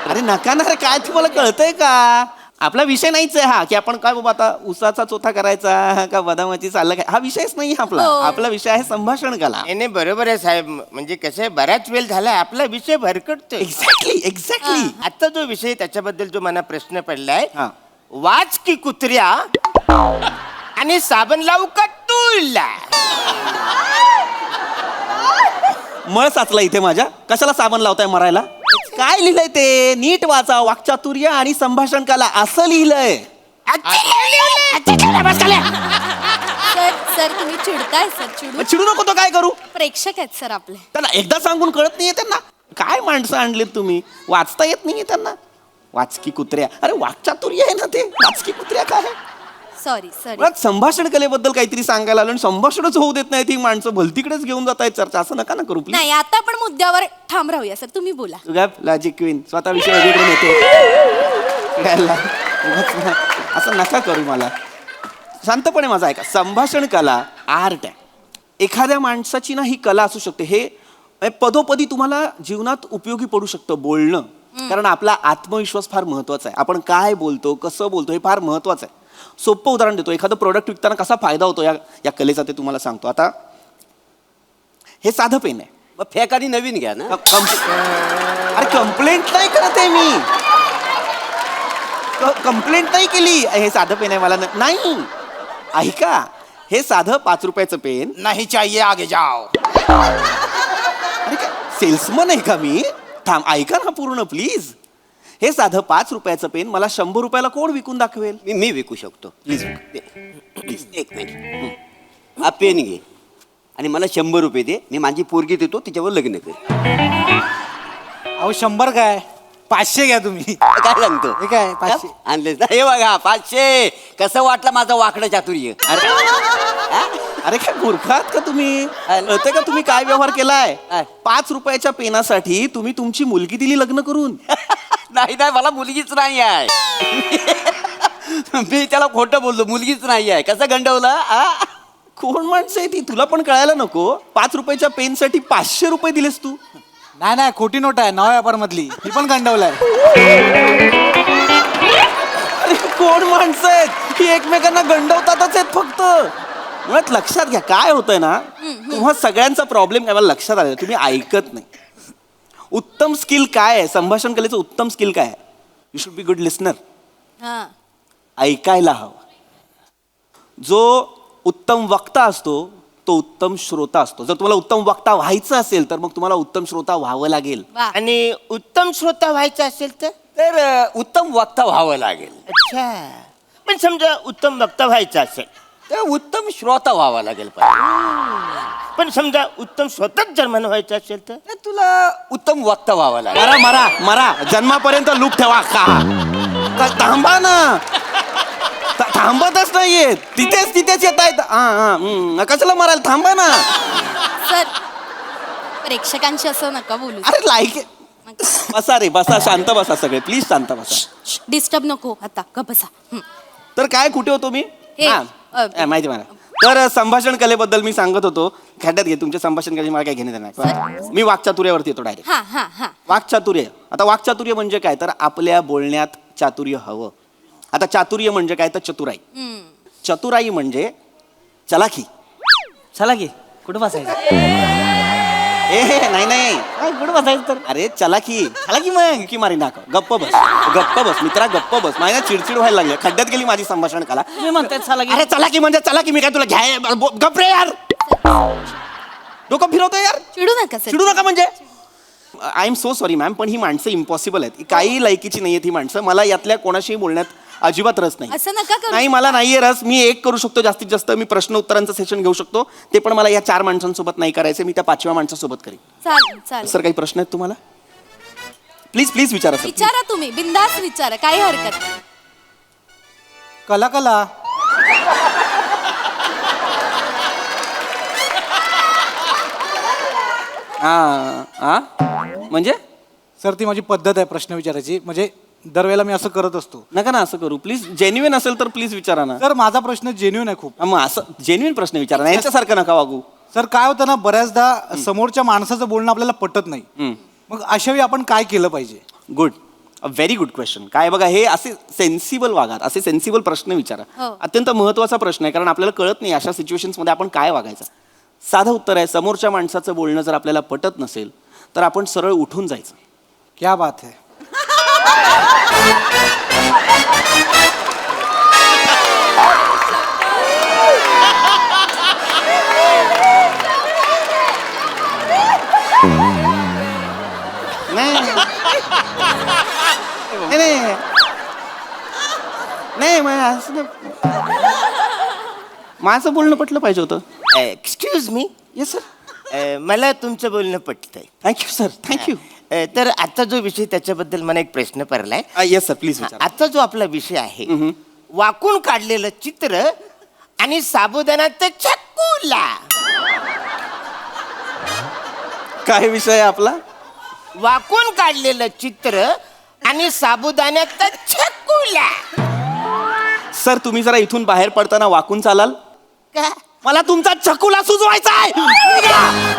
अरे नका ना रे, काय तुम्हाला कळतंय का? आपला विषय नाहीच आहे हा, की आपण काय बाबा आता उसाचा चोथा करायचा का बदामाची सालं काय, हा विषयच नाही आपला. हो. आपला विषय आहे संभाषण कला. नाही बरोबर आहे साहेब, म्हणजे कसं आहे बराच वेळ झाला आपला विषय भरकटतोय. एक्झॅक्टली. आता जो विषय त्याच्याबद्दल जो मला प्रश्न पडलाय, हा. वाच की कुत्र्या आणि साबण लावू का तुला. मळ साचला इथे माझ्या, कशाला साबण लावताय मरायला? काय लिहिलंय ते नीट वाचा. वाक्चातुर्य आणि संभाषण कला असं लिहिलंय. सर सर तुम्ही चिडताय सर, मग चिडू नको तो काय करू? प्रेक्षक आहेत सर आपले. त्यांना एकदा सांगून कळत नाहीये त्यांना. काय माणसं आणलेत तुम्ही, वाचता येत नाहीये त्यांना. वाचकी कुत्र्या, अरे वाक्चातुर्य आहे ना ते, वाचकी कुत्र्या काय आहे? Sorry sorry. मुळात संभाषण कलेबद्दल काहीतरी सांगायला आलं आणि संभाषणच होऊ देत नाही ती माणसं भलतीकडेच घेऊन जात आहेत चर्चा. असं नका ना करू प्लीज. नाही, आता आपण मुद्द्यावर ठाम राहूया सर, तुम्ही बोला. तुझ्या लॉजिक क्वीन स्वतः विषय वेगळीकडे नेते. असं नका करू मला. शांतपणे माझा ऐका. संभाषण कला आर्ट आहे. एखाद्या माणसाची ना ही कला असू शकते. हे पदोपदी तुम्हाला जीवनात उपयोगी पडू शकतं बोलणं. कारण आपला आत्मविश्वास फार महत्वाचा आहे. आपण काय बोलतो, कसं बोलतो हे फार महत्वाचं आहे. सोपं उदाहरण देतो. एखादं प्रोडक्ट विकताना कसा फायदा होतो या कलेचा ते तुम्हाला सांगतो. आता हे साधं पेन आहे. मग फेक आणि नवीन घ्या ना. अरे कंप्लेंट नाही करत आहे मी, कंप्लेंट नाही केली. हे साधं पेन आहे मला नाही. ऐका, हे साधं 5 रुपयाचं पेन नाही चाहिए आगे जाओ. अरे काय सेल्समन आहे का मी? थांब ऐका ना पूर्ण प्लीज. हे साधं 5 रुपयाचं पेन मला 100 रुपयाला कोण विकून दाखवेल? मी विकू शकतो. प्लीज. प्लीज एक मिनिट. हा पेन घे आणि मला 100 रुपये दे, मी माझी पोरगी देतो, तिच्यावर लग्न कर. अहो 100 काय 500 घ्या तुम्ही. काय सांगतो हे काय 500? आणलेस ना हे बघा 500. कसं वाटलं माझं वाकडं चातुर्य? अरे काय मूर्खात का तुम्ही कळतंय का तुम्ही काय व्यवहार केलाय? 5 रुपयाच्या पेनासाठी तुम्ही तुमची मुलगी दिली लग्न करून. नाही नाही मला मुलगीच नाही आहे. मी त्याला खोटं बोललो, मुलगीच नाही आहे. कसं गंडवलं? कोण माणसं आहे ती तुला पण कळायला नको? 5 रुपयाच्या पेनसाठी 500 रुपये दिलेस तू. नाही नाही खोटी नोट आहे नवा व्यापार मधली ही पण गंडवलाय. अरे कोण माणसं आहेत ही एकमेकांना गंडवतातच आहेत फक्त. मुळात लक्षात घ्या काय होतंय ना तुम्हा सगळ्यांचा प्रॉब्लेम काय मला लक्षात आलं तुम्ही ऐकत नाही. उत्तम स्किल काय आहे? संभाषण कलेचं उत्तम स्किल काय आहे? You should be good listener. हा ऐकायला हवं. जो उत्तम वक्ता असतो तो उत्तम श्रोता असतो. जर तुम्हाला उत्तम वक्ता व्हायचं असेल तर मग तुम्हाला उत्तम श्रोता व्हावं लागेल. वा आणि उत्तम श्रोता व्हायचं असेल तर? तर उत्तम वक्ता व्हावं लागेल. अच्छा. पण समजा उत्तम वक्ता व्हायचं असेल तर उत्तम श्रोता व्हावा लागेल पाहिजे. पण समजा उत्तम स्वतःच जन्मान व्हायचं असेल तर? तर तुला उत्तम वक्ता व्हावं लागेल. मरा मरा मरा जन्मापर्यंत लूप ठेवा का थांबा ना. थांबतच नाहीये तिथेच येत आहेत. कशाला मारायला थांबा ना. सर प्रेक्षकांशी असं नका बोलू. अरे लाईक बसा रे बसा शांत बसा सगळे प्लीज शांत बसा. डिस्टर्ब नको आता का बसा. तर काय कुठे होतो मी? हे, हा, माहिती मला. तर संभाषण कलेबद्दल मी सांगत होतो. खड्ड्यात घे तुमच्या संभाषण कलेची मला काय घेणे नाही. मी वाक्चातुर्यावरती येतो डायरेक्ट. हा हा हा वाक्चातुर्य. आता वाक्चातुर्य म्हणजे काय तर आपल्या बोलण्यात चातुर्य हवं. आता चातुर्य म्हणजे काय तर चतुराई. चतुराई म्हणजे चलाखी. चला की कुठं बसायचं? नाही नाही काय कुठं बसायचं तर? अरे चलाखी चलाखी मग की मारी नाका. गप्प बस मित्रा गप्प बस. माझ्या चिडचिड व्हायला लागली. खड्ड्यात गेली माझी संभाषण कला. तुम्ही म्हणताय चला की. अरे चलाकी म्हणजे चलाकी. मी काय तुला घ्याय गप रे यार. डोकं फिरवतोय यार. चिडू नका सर. चिडू नका म्हणजे I am so sorry ma'am पण ही माणसं इम्पॉसिबल आहेत. काही लायकीची नाही आहेत ही माणसं. मला यातल्या कोणाशीही बोलण्यात अजिबात रस नाही. असं नका करू. नाही मला नाहीये रस. मी एक करू शकतो जास्तीत जास्त. मी प्रश्न उत्तरांचं सेशन घेऊ शकतो. ते पण मला या 4 माणसांसोबत नाही करायचं. मी त्या 5व्या माणसासोबत करेन. चालेल सर काही प्रश्न आहेत तुम्हाला? प्लीज प्लीज विचारा सर. विचारा तुम्ही बिंदास विचारा काही हरकत नाही. कला म्हणजे सर ती माझी पद्धत आहे प्रश्न विचारायची. म्हणजे दरवेळेला मी असं करत असतो. नका ना असं करू प्लीज. जेन्युइन असेल तर प्लीज विचारा ना. सर माझा प्रश्न जेन्युइन आहे खूप. मग असं जेन्युइन प्रश्न विचारा ना. यांच्यासारखं नका वागू. सर काय होतं ना बऱ्याचदा समोरच्या माणसाचं बोलणं आपल्याला पटत नाही. मग अशा वेळी आपण काय केलं पाहिजे? Good a very good question. काय बघा हे असे सेन्सिबल वागात. असे सेन्सिबल प्रश्न विचारा. हो. अत्यंत महत्त्वाचा प्रश्न आहे कारण आपल्याला कळत नाही अशा सिच्युएशन्समध्ये आपण काय वागायचं. साधं उत्तर आहे समोरच्या माणसाचं बोलणं जर आपल्याला पटत नसेल तर आपण सरळ उठून जायचं. क्या बात है. नाही माझं बोलणं पटलं पाहिजे होतं. Excuse me. Yes sir. मला तुमचं बोलणं पटतंय. Thank you sir thank you. तर आता जो विषय त्याच्याबद्दल मला एक प्रश्न पडलाय. येस सर प्लीज विचारा. आता जो आपला विषय आहे वाकून काढलेलं चित्र आणि साबुदाण्याचं चक्कूला. काय विषय आहे आपला? वाकून काढलेलं चित्र आणि साबुदाण्याचं चक्कूला. सर तुम्ही जरा इथून बाहेर पडताना वाकून चालाल का? मला तुमचा चकुला सुजवायचा आहे.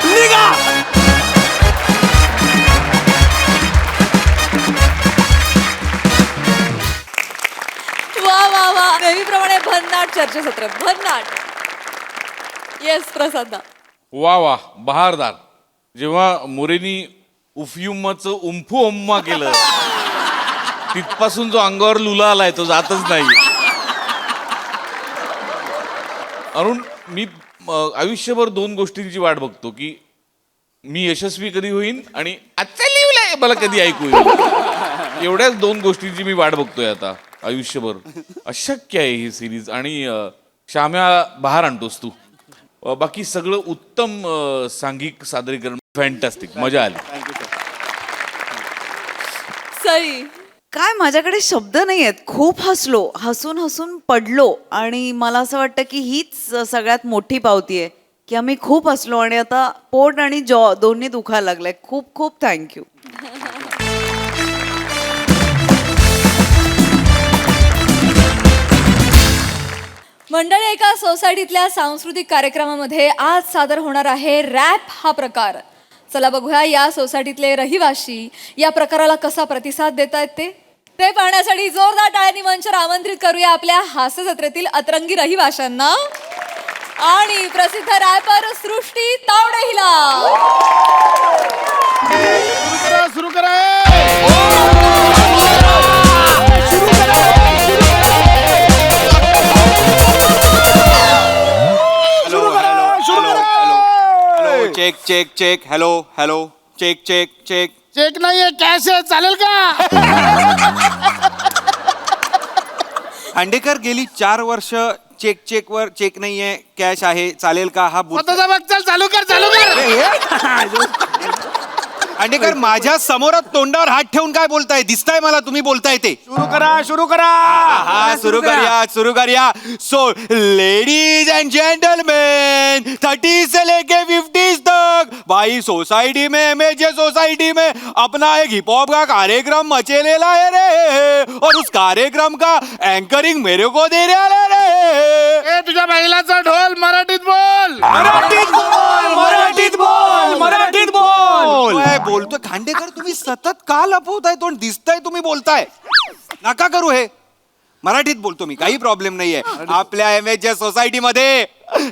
निघा. वा वा वा नेहमीप्रमाणे भन्नाट चर्चासत्र भन्नाट. येस प्रसाद. वा वा बहारदार. जेव्हा मोरेनी उफ्युम्माचं उम्फू उम्मा केलं तिथपासून जो अंगावर लुला आलाय तो जातच नाही. अरुण मी आयुष्यभर 2 गोष्टींची वाट बघतो की मी यशस्वी कधी होईन आणि आजचा लिवलंय मला कधी ऐकू येईल. एवढ्याच 2 गोष्टींची मी वाट बघतोय आता आयुष्यभर. अशक्य आहे ही सिरीज. आणि श्याम्या बहार आणतोस तू. बाकी सगळं उत्तम सांघिक सादरीकरण फॅन्टॅस्टिक मजा आली. सई. काय माझ्याकडे शब्द नाही आहेत. खूप हसलो, हसून हसून पडलो आणि मला असं वाटतं की हीच सगळ्यात मोठी पावती आहे की आम्ही खूप हसलो आणि आता पोट आणि जॉ दोन्ही दुखायला लागलंय. खूप खूप थँक्यू. मंडळी, एका सोसायटीतल्या सांस्कृतिक कार्यक्रमामध्ये आज सादर होणार आहे रॅप हा प्रकार. चला बघूया या सोसायटीतले रहिवाशी या प्रकाराला कसा प्रतिसाद देत आहेत ते पाहण्यासाठी जोरदार टाळ्यांनी मंचावर आमंत्रित करूया आपल्या हास्य जत्रेतील अतरंगी रहिवाशांना आणि प्रसिद्ध रॅपर सृष्टी तावडे हिला. सुरू करा. Check check check. Hello hello. Check check check. Check नाहीये, कॅश आहे. चालेल का? खांडेकर गेली 4 वर्ष चेक वर चेक नाहीये, कॅश आहे, चालेल का? हा स्वतःचा बघ. चल चालू कर. खांडेकर माझ्या समोर तोंडावर हात ठेवून काय बोलताय? दिसताय मला तुम्ही बोलताय ते. सुरू करा. हा सुरू करूया. सो लेडीज एंड जेंटलमैन, 30 से लेके 50 तक भाई सोसाइटी में मेजे सोसाइटी में अपना एक हिप हॉप का कार्यक्रम मचेलेला है रे, और उस कार्यक्रम का एंकरिंग मेरे को दे रहा है रे. ए, तुझ्या महिलाचा ढोल मराठीत बोल. मराठीत बोल. काय बोलतोय खांडेकर? तुम्ही सतत का लपवताय तोंड? दिसताय तुम्ही बोलताय. नका करू हे. मराठीत बोलतो मी, काही प्रॉब्लेम नाहीये. आपल्या MHJ सोसायटी मध्ये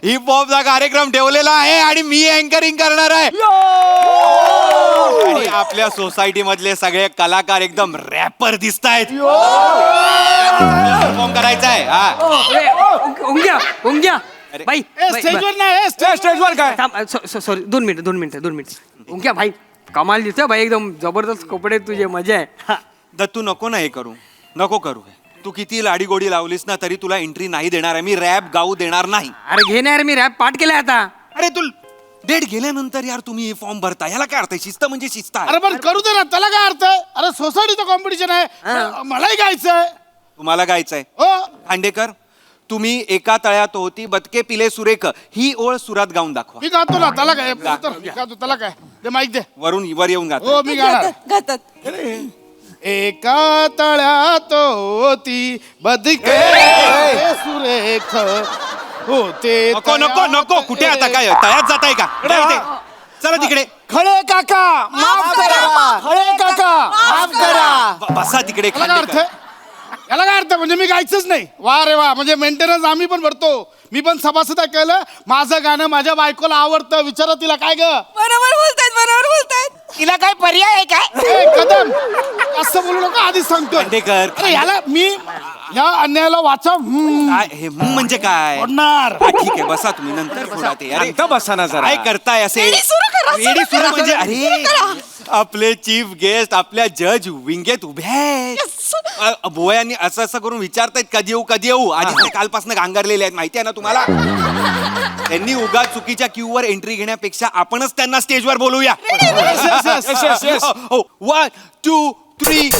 हिप हॉपचा कार्यक्रम ठेवलेला आहे आणि मी अँकरिंग करणार आहे. आणि आपल्या सोसायटी मधले सगळे कलाकार एकदम रॅपर दिसतायत. परफॉर्म करायचा आहे. अरे. बाई स्टेजवर नाही. स्टेजवर काय? सॉरी 2 मिनिटं. उंक्या भाई कमाल दिसतोय भाई, एकदम जबरदस्त कपडे तुझे, मजा आहे. दत्तू नको ना हे करू. नको करू. तू किती लाडीगोडी लावलीस ना तरी तुला एंट्री नाही देणार आहे मी. रॅप गाऊ देणार नाही. अरे घे ना यार, मी रॅप पाठ केलाय आता. अरे तू डेट गेल्यानंतर यार तुम्ही फॉर्म भरता, याला काय अर्थ आहे? शिस्त म्हणजे शिस्त आहे. अरे पण करू दे ना, त्याला काय अर्थ आहे? अरे सोसायटीचं कॉम्पिटिशन आहे, मलाही गायचंय. तुम्हाला गायचंय. हो. खांडेकर, तुम्ही एका तळ्यात होती बदके पिले सुरेख ही ओळ सुरात गाऊन दाखवा. मी गातो ना. त्याला काय? गातो. त्याला काय? ते माहिती दे. वरून वर येऊन गातो. हो, मी गाणार. गातात. एका तळ्यात होती बदके सुरेख होते. नको नको नको. कुठे आता काय तळ्यात जाताय का? चला तिकडे. खळे काका माफ करा. खळे काका माफ करा. बसा तिकडे. याला काय अर्थ खांडेकर, आहे? याला काय अर्थ? म्हणजे मी गायचंच नाही. वा रे वा. म्हणजे मेंटेनन्स आम्ही पण भरतो. मी पण सभासद केलं. माझं गाणं माझ्या बायकोला आवडतं. विचारा तिला. काय ग? बरोबर बोलतायत. तिला काय पर्याय आहे काय? ए, कदम असं बोलू नका, आधीच सांगतोय. खांडेकर, अरे याला मी या अन्यायाला वाचा काय हे म्हणजे काय? पडणार. हा, ठीक आहे बसा तुम्ही, नंतर फोडा ते. अरे बसा ना जरा. काय करताय असे? रेडी सुरू करा. रेडी सुरू म्हणजे अरे आपले चीफ गेस्ट आपल्या जज विंगेत उभे आहेत. बोयांनी असं असं करून विचारतायत कधी येऊ. आधी ते कालपासून गांगरलेले आहेत माहिती आहे ना तुम्हाला. त्यांनी उगा चुकीच्या क्यू वर एंट्री घेण्यापेक्षा आपणच त्यांना स्टेजवर बोलूया. 1 2 3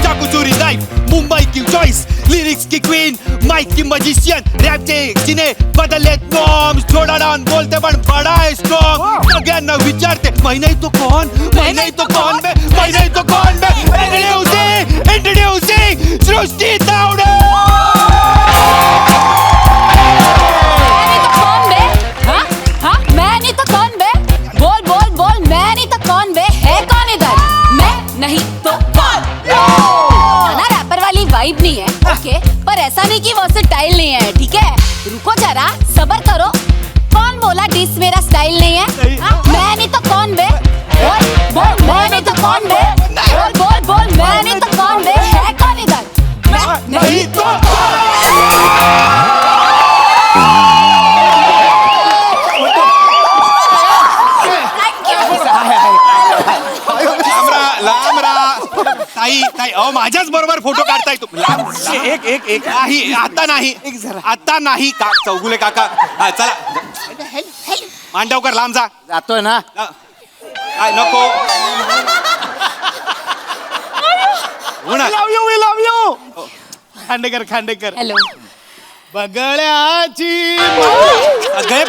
चाकू चोरी नाइफ मुंबई की चॉइस, लिरिक्स की क्वीन, माइक की मजिशियन, रॅप चे जिने बदललेत नॉर्म्स. थोडा डाऊन बोलते पण बडा आहे स्ट्रॉंग. सगळ्यांना विचारते महिना तो कौन बे, महिना तो कौन बे. इंट्रोड्यूसिंग सृष्टी तावडे. मैं नहीं तो कौन बे? बोल बोल बोल, मैं नहीं तो कौन बे? है कौन इधर? मैं नहीं तो कौन? ना रैपर वाली वाइब नहीं है, ओके, पर ऐसा नहीं कि वो स्टाइल नहीं है, ठीक है? रुको जरा, सबर करो. कौन बोला डिस मेरा स्टाइल नहीं है? हाँ? मैं नहीं तो कौन बे? बोल बोल, मैं नहीं तो कौन बे? बोल बोल बोल, मैं नहीं तो कौन बे? है कौन इधर? मैं नहीं तो लांब राहा. ताई अहो माझ्याच बरोबर फोटो काढताय तू. एक नाही आता नाही का चौगुले काका. हा, चला मांडवकर लांब जा. जातोय ना. काय नको हो ना. लव यू खांडेकर हॅलो. बगळ्याची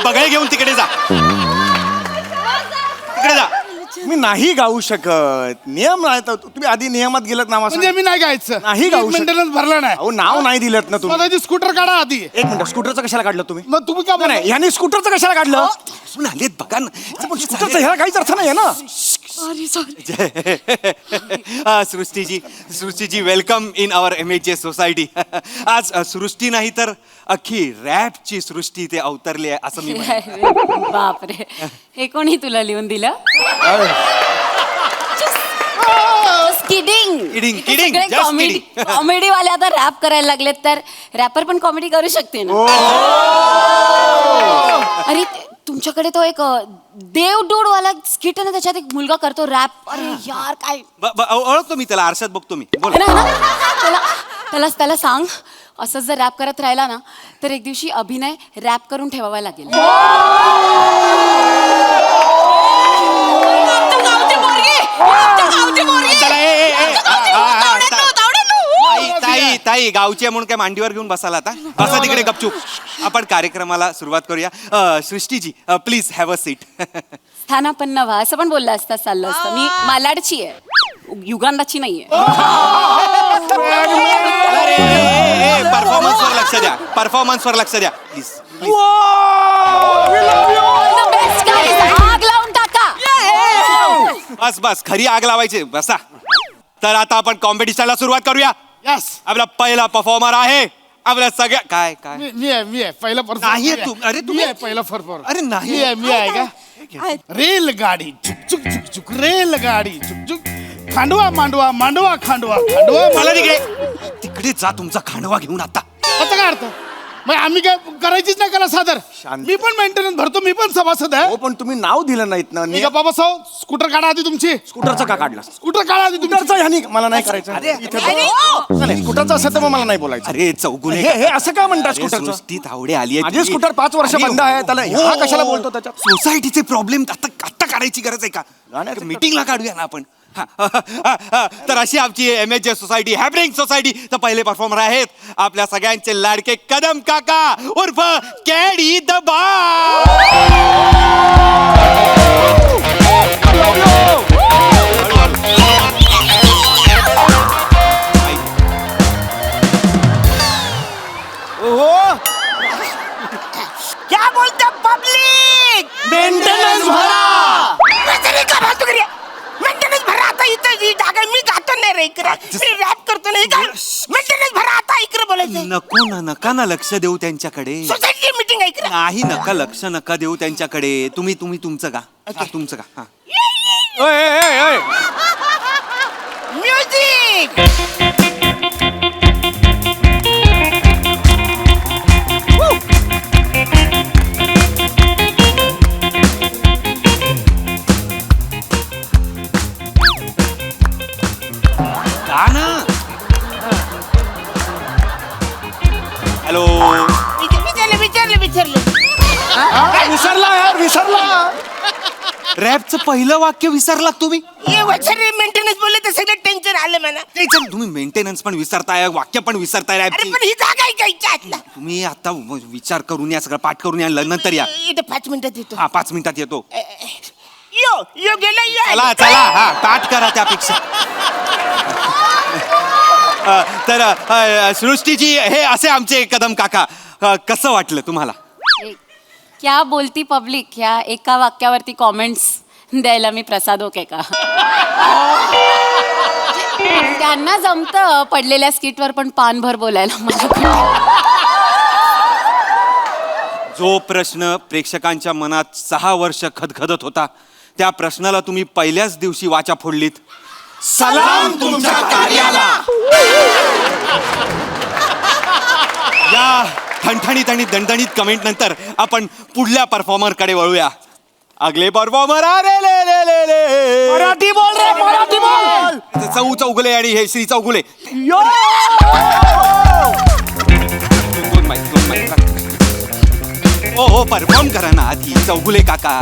बगळे घेऊन तिकडे जा. तिकडे जा. मी नाही गाऊ शकत. नियम नाही तर तुम्ही आधी नियमात गेलत नावा म्हणजे मी नाही गायचं. नाही गाऊ शकत. मेंटेनन्स भरला नाही. अहो नाव नाही दिलत ना तुम्ही. स्वतःची स्कूटर काढा आधी. एक मिनिट, स्कूटरचं कशाला काढलं तुम्ही? मग तुम्ही का नाही, नाही ह्याने स्कूटरचं कशाला काढलं? सुन आलेत बघा ना. पण स्कूटरचं ह्याला काहीच अर्थ नाही ना. Srishtiji welcome in our MHJ society. आज सृष्टी नाही तर अख्खी रॅपची सृष्टी इथे अवतरली आहे असं मी म्हणेन. बापरे, हे कोणी तुला लिहून दिलं? Kidding Kidding, kidding, just comedy kidding. Comedy वाले आता रॅप करायला लागलेत, तर रॅपर पण कॉमेडी करू शकते ना. अरे तुमच्याकडे तो एक देव डूड वाला स्किट आहे ना, त्याच्यात एक मुलगा करतो रॅप. अरे यार काय ओळखतो मी त्याला, आरशात बघतो मी. बोल. है ना? त्याला सांग, असं जर रॅप करत राहिला ना तर एक दिवशी अभिनय रॅप करून ठेवावा लागेल. ताई गावची म्हणून काय मांडीवर घेऊन बसाला आता. बसा तिकडे गपचूप. आपण कार्यक्रमाला सुरुवात करूया. सृष्टीजी प्लीज हॅव अ सीट. स्थानापन्न व्हा असं पण बोललं असता चाललं असतं. मी मालाडची आहे, युगांडाची नाहीये. परफॉर्मन्सवर लक्ष द्या. परफॉर्मन्सवर लक्ष द्या प्लीज. आग लावून टाका. बस खरी आग लावायची. बसा. तर आता आपण कॉम्पिटिशनला सुरुवात करूया. यस. आपला पहिला परफॉर्मर आहे आपल्या सगळ्या काय काय मी आहे पहिला नाही आहे तू. अरे मी तुम्ही आहे पहिला परफॉर्मर. अरे नाही. मी आहे का? रेलगाडी चुक चुक चुक चुक रेलगाडी चुक चुक खांडवा मांडवा मांडवा खांडवा खांडवा. मला तिकडे जा तुमचा खांडवा घेऊन आता. त्याचा काय अर्थ? मग आम्ही काय करायचीच नाही करा सादर. मी पण मेंटेनन्स भरतो, मी पण सभासद आहे. हो पण तुम्ही नाव दिलं नाहीत ना. मी का बाबा साव स्कूटर काढा आधी तुमची. स्कूटरचं का काढलं? स्कूटर काढा आधी तुमची. स्कूटरचं ह्यानी मला नाही करायचं. इथे नाही, स्कूटरचं असेल तर मग मला नाही बोलायचं. अरे चौगुले हे असं का म्हणतात स्कूटरचं? सृष्टी तावडे आली माझे स्कूटर 5 वर्ष बंद आहे, त्याला ह्या कशाला बोलतो त्याच्यात? सोसायटीचे प्रॉब्लेम आता काढायची गरज आहे का? मीटिंगला काढूया ना आपण. तर अशी आमची MHJ सोसायटी हॅपनिंग सोसायटी. तर पहिले परफॉर्मर आहेत आपल्या सगळ्यांचे लाडके कदम काका उर्फ कॅडी द क्या बोलता पब्लिक? मेंटेनन्स भरा. मेंटेनन्स भरा आता. इथं जी जागा मी गातो नाही रे इकडे. मी रॅप करतो नाही का? मेंटेनन्स भरा आता. इकडे बोलायचं. नको ना नका ना लक्ष देऊ त्यांच्याकडे. सोसायटी मीटिंग आहे इकडे. नाही नका लक्ष नका देऊ त्यांच्याकडे. तुम्ही तुमचं का तुमचं का. म्युझिक. हॅलो. विचारलं. विसरला यार, विसरला. रॅपचं पहिलं वाक्य विसरला तुम्ही. ये वचरे मेंटेनन्स बोलले तर सगळं टेन्शन आलं मला. नाही चल तुम्ही मेंटेनन्स पण विसरताय वाक्य पण विसरताय अरे रॅपची. पण ही जागा आहे का इच्छा आतला? तुम्ही आता विचार करून या सगळं पाठ करून या नंतर या. इथे 5 मिनिटात येतो. हा 5 मिनिटात येतो. यो गेला यो. चला हा पाठ करा त्यापेक्षा. तर सृष्टीजी हे असे आमचे कदम काका. कसं वाटलं तुम्हाला? क्या बोलती पब्लिक ह्या एका वाक्यावरती कॉमेंट्स द्यायला मी प्रसाद ओके का? त्यांना जमतं पडलेल्या स्किटवर पण पानभर बोलायला. जो प्रश्न प्रेक्षकांच्या मनात 6 वर्ष खदखदत होता त्या प्रश्नाला तुम्ही पहिल्याच दिवशी वाचा फोडलीत. सलाम तुमच्या कार्याला. या ठणठणीत आणि दणदणीत कमेंट नंतर आपण पुढल्या परफॉर्मर कडे वळूया. अगले परफॉर्मर मराठी बोल रे, मराठी बोल. चौगुले आणि हे श्री चौगुले. दोन माईक. हो परफॉर्म करा ना आधी चौगुले काका.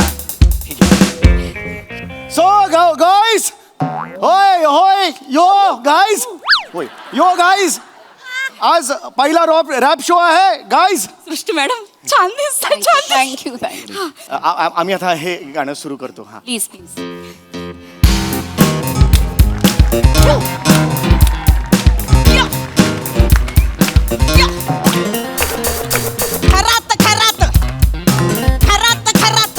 सो गाईज होय होय यो गाईज होय यो गाईज आज पहिला रॅप शो आहे गाईज. सृष्टी मॅडम छान दिसतंय, छान थँक्यू थँक्यू आम्ही आता हे गाणं सुरू करतो. हा प्लीज प्लीज. खरात खरात खरात खरात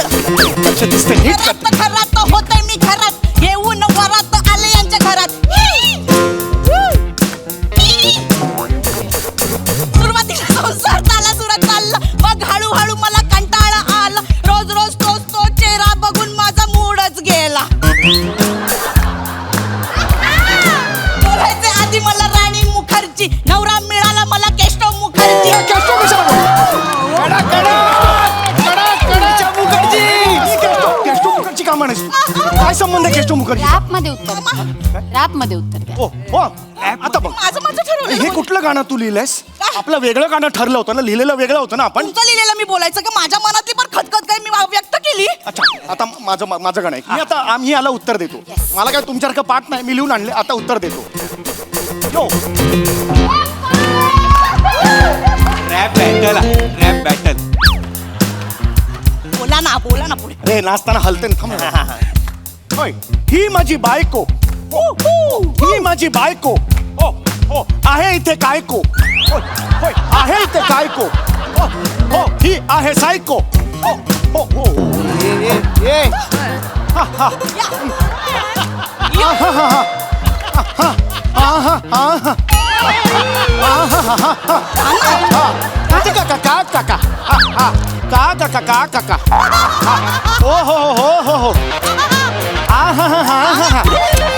लक्ष दिसतंय नीट कर. खरात खरात होतंय मी घरात येऊन वरात आले यांच्या घरात. सुरुवातीला संसार चालला सुरत चालला मग हळूहळू मला कंटाळा आला. रोज रोज तोच तो चेहरा बघून माझा मूडच गेला. बोलायचे आधी मला राणी मुखर्जी नवरा मिळाला मला केशव मुखर्जी. केष्टो मुखर्जी का म्हणायची काय संबंध आहे केष्टो मुखर्जी. रॅप मध्ये उत्तर रॅप मध्ये उत्तर द्या. ओ हो आता बघ माझं माझं ठरवलं. हे कुठलं गाणं तू लिहिलंयस. आपलं वेगळं गाणं ठरलं होतं ना लिहिलेलं वेगळं होतं ना आपण. तुमचं लिहिलेलं मी बोलायचं का माझ्या मनातली पण खतखत काय मी व्यक्त केली. अच्छा आता माझं गाणं आहे मी आता आम्ही याला उत्तर देतो. मला काय तुमच्यासारखं पाठ नाही मी लिहून आणले आता उत्तर देतो. यो रॅप बॅटल रॅप बॅटल. बोला ना पुढे. अरे नाचताना हलते ना थांब. होय ही माझी बायको ही माझी बायको हो हो आहे इथे कायको. होय होय आहे इथे कायको. हो हो ही आहे सायको. हो हो हो ए हा हा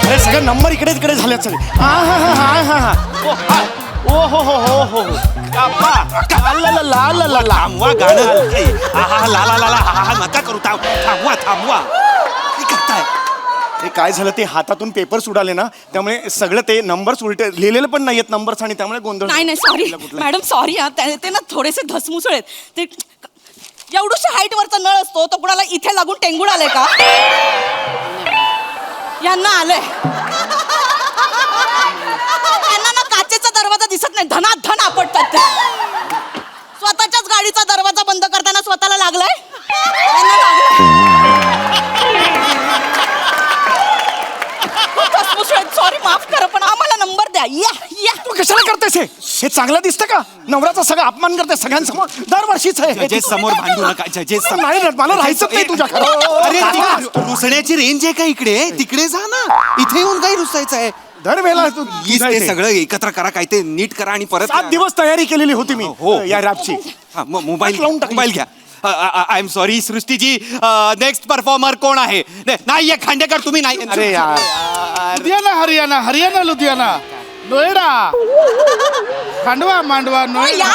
अरे सगळे नंबर इकडे तिकडे झाले सगळे. ओ हो हो हो हो थांबवा गाणं. ला ला ला हा नका करू. थांबवा काय करताय. ते काय झालं ते हातातून पेपर्स उडाले ना त्यामुळे सगळं ते नंबर्स उलटे लिहिलेले पण नाहीयेत नंबर्स आणि त्यामुळे गोंधळ. नाही सॉरी मॅडम सॉरी ते ना थोडेसे धसमुसळ आहेत ते. एवढूशा हाईट वरचा नळ असतो तो कुणाला इथे लागून टेंगून आलाय का. यांना आलंय. यांना ना काचेचा दरवाजा दिसत नाही धनाधन आपटतात ते. स्वतःच्याच गाडीचा दरवाजा बंद करताना स्वतःला लागलाय. सॉरी माफ करा पण आम्हाला नंबर द्या. या तू कशाला करतेस हे चांगलं दिसतं का. नवऱ्याचा सगळा अपमान करते सगळ्यांसमोर दरवर्षीच आहे. जजेस समोर भांडू नका. जजेस नाही मला राहायचं नाही तुझ्या अरे रुसण्याची रेंज आहे का इकडे. तिकडे जा ना. इथे येऊन काही रुसायचं आहे. दरवेळेला तू ते सगळं एकत्र करा काय ते नीट करा आणि परत 7 दिवस तयारी केलेली होती मी हो. या रॅपची. मोबाईल घ्या. I am sorry Srishtiji. Next performer कोण आहे. नाही खांडेकर तुम्ही नाही. अरे यार हरियाणा लुधियाना नोएडा खांडवा मांडवा नोएडा.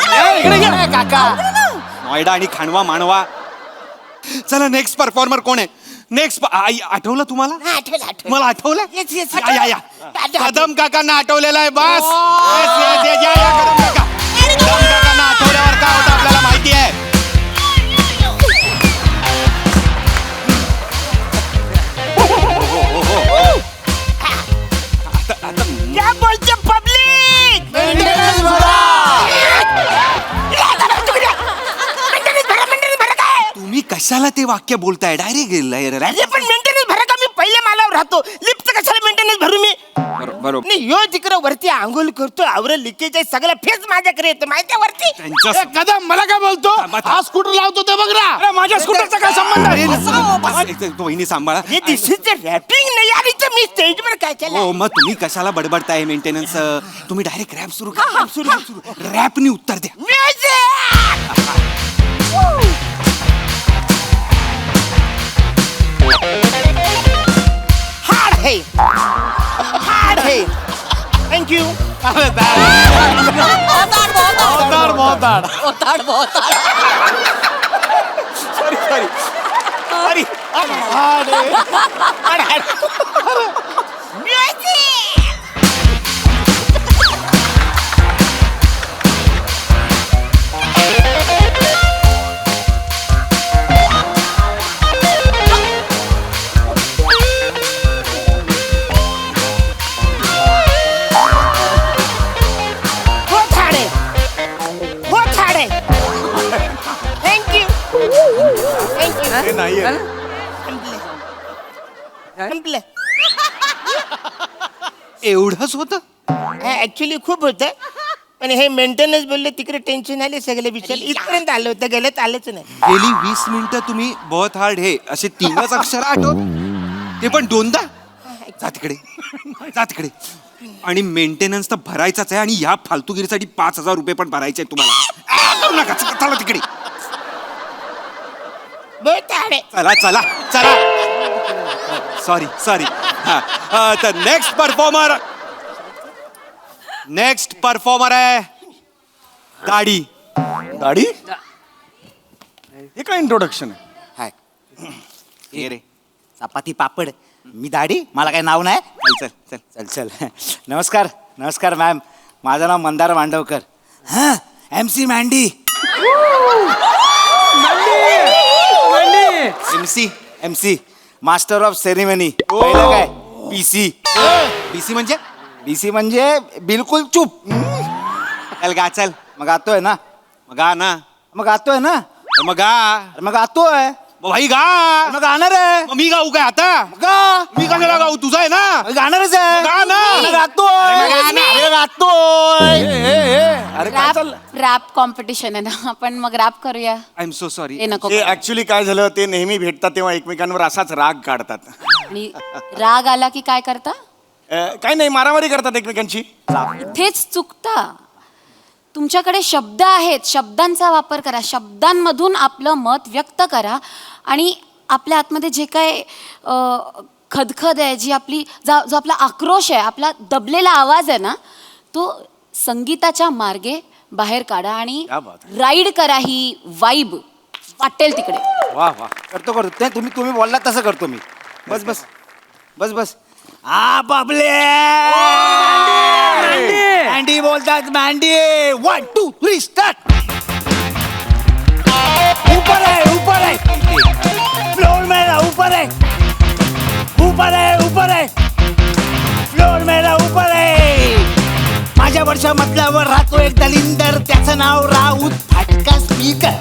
काका नोएडा आणि खांडवा मांडवा. चला नेक्स्ट परफॉर्मर कोण आहे. नेक्स्ट आठवलं तुम्हाला. मला आठवलं. या कदम काकांना आठवलेलं आहे. बस कदम काकांना आठवल्यावर काय होतं आपल्याला माहिती आहे. क्या बोलते पब्लिक. तुम्ही कशाला ते वाक्य बोलताय डायरेक्ट. अरे पण मेंटेनन्स भरा का. मी पहिले मालावर राहतो लिफ्टचं कशाला मेंटेनन्स भरू मी. बरोबर. नाही यो तिकडं वरती आंघोळ करतो आवरं लिकेज आहे सगळं फेस माझ्याकडे येतो माहिती वरती. ए, कदम मला काय बोलतो हा स्कूटर लावतो ते बघ ना. अरे माझ्या स्कूटरचा काय संबंध आहे. वहिनी सांभाळा. हे दिस इज रॅपिंग नाही यार इथं मी स्टेजवर काय केलं. हो मग तुम्ही कशाला बडबडताय मेंटेनन्स. तुम्ही डायरेक्ट रॅप सुरू करा. रॅपनी उत्तर द्या. हार्ड है थैंक यू. ते नाहीये. संपलं. एवढंच होतं ऍक्च्युली खूप होतं पण हे मेंटेनन्स बोलले तिकडे टेन्शन आले सगळे विचार इथपर्यंत आलं होतं गलत आलंच नाही. गेली 20 मिनिटं तुम्ही बहुत हार्ड हे असे 3च अक्षर आठवत ते पण 2दा. जा तिकडे जा तिकडे. आणि मेंटेनन्स तर भरायचाच आहे आणि ह्या फालतूगिरीसाठी 5,000 रुपये पण भरायचे तुम्हाला. करू नका चला तिकडे. बहुत आडे. चला चला चला. Sorry sorry. तर नेक्स्ट परफॉर्मर आहे दाढी. दाढी हे काय इंट्रोडक्शन आहे? हे रे चपाती पापड मी दाढी मला काही नाव नाही. चल चल चल चल चल. नमस्कार नमस्कार मॅम. माझं नाव मंदार मांडवकर. हां MC Mandy. MC master of ceremony. पहिलं काय PC. बीसी म्हणजे बिलकुल चूप. चल गा चल. मग गातोय ना. मग गा ना. मग गातोय ना. मग गा. मग गातोय. मग भाई गा. मग गाणार आहे. मग मी गाऊ काय आता? गा. मी कशाला गाऊ? तुझं आहे ना. मग गाणारच आहे. मग गा ना. मग गातोय. अरे मग गा ना. अरे गातोय. अरे काय चाललं? रॅप कॉम्पिटिशन आहे ना आपण मग रॅप करूया. I am so sorry. ते नको ते करू. ऍक्च्युली काय झालं ते नेहमी भेटतात तेव्हा एकमेकांवर असाच राग काढतात. आणि राग आला की काय करता? काय नाही मारामारी करतात एकमेकांची. इथेच चुकता. तुमच्याकडे शब्द आहेत शब्दांचा वापर करा. शब्दांमधून आपलं मत व्यक्त करा आणि आपल्या आतमध्ये जे काय खदखद आहे जी आपली जो आपला आक्रोश आहे आपला दबलेला आवाज आहे ना तो संगीताच्या मार्गे बाहेर काढा आणि क्या बात आहे. राईड करा ही वाईब वाटेल तिकडे. वा वा करतो ते तुम्ही बोललात तसं करतो मी. बस बस बस बस. बाबले मँडी बोलतात मँडी. 1 2 3 स्टार्ट. ऊपर है फ्लोर मेरा ऊपर है फ्लोर मेरा ऊपर है. माझ्या वर्षा मधल्यावर राहतो एक दलिंदर त्याचं नाव राऊत फाटका स्पीकर.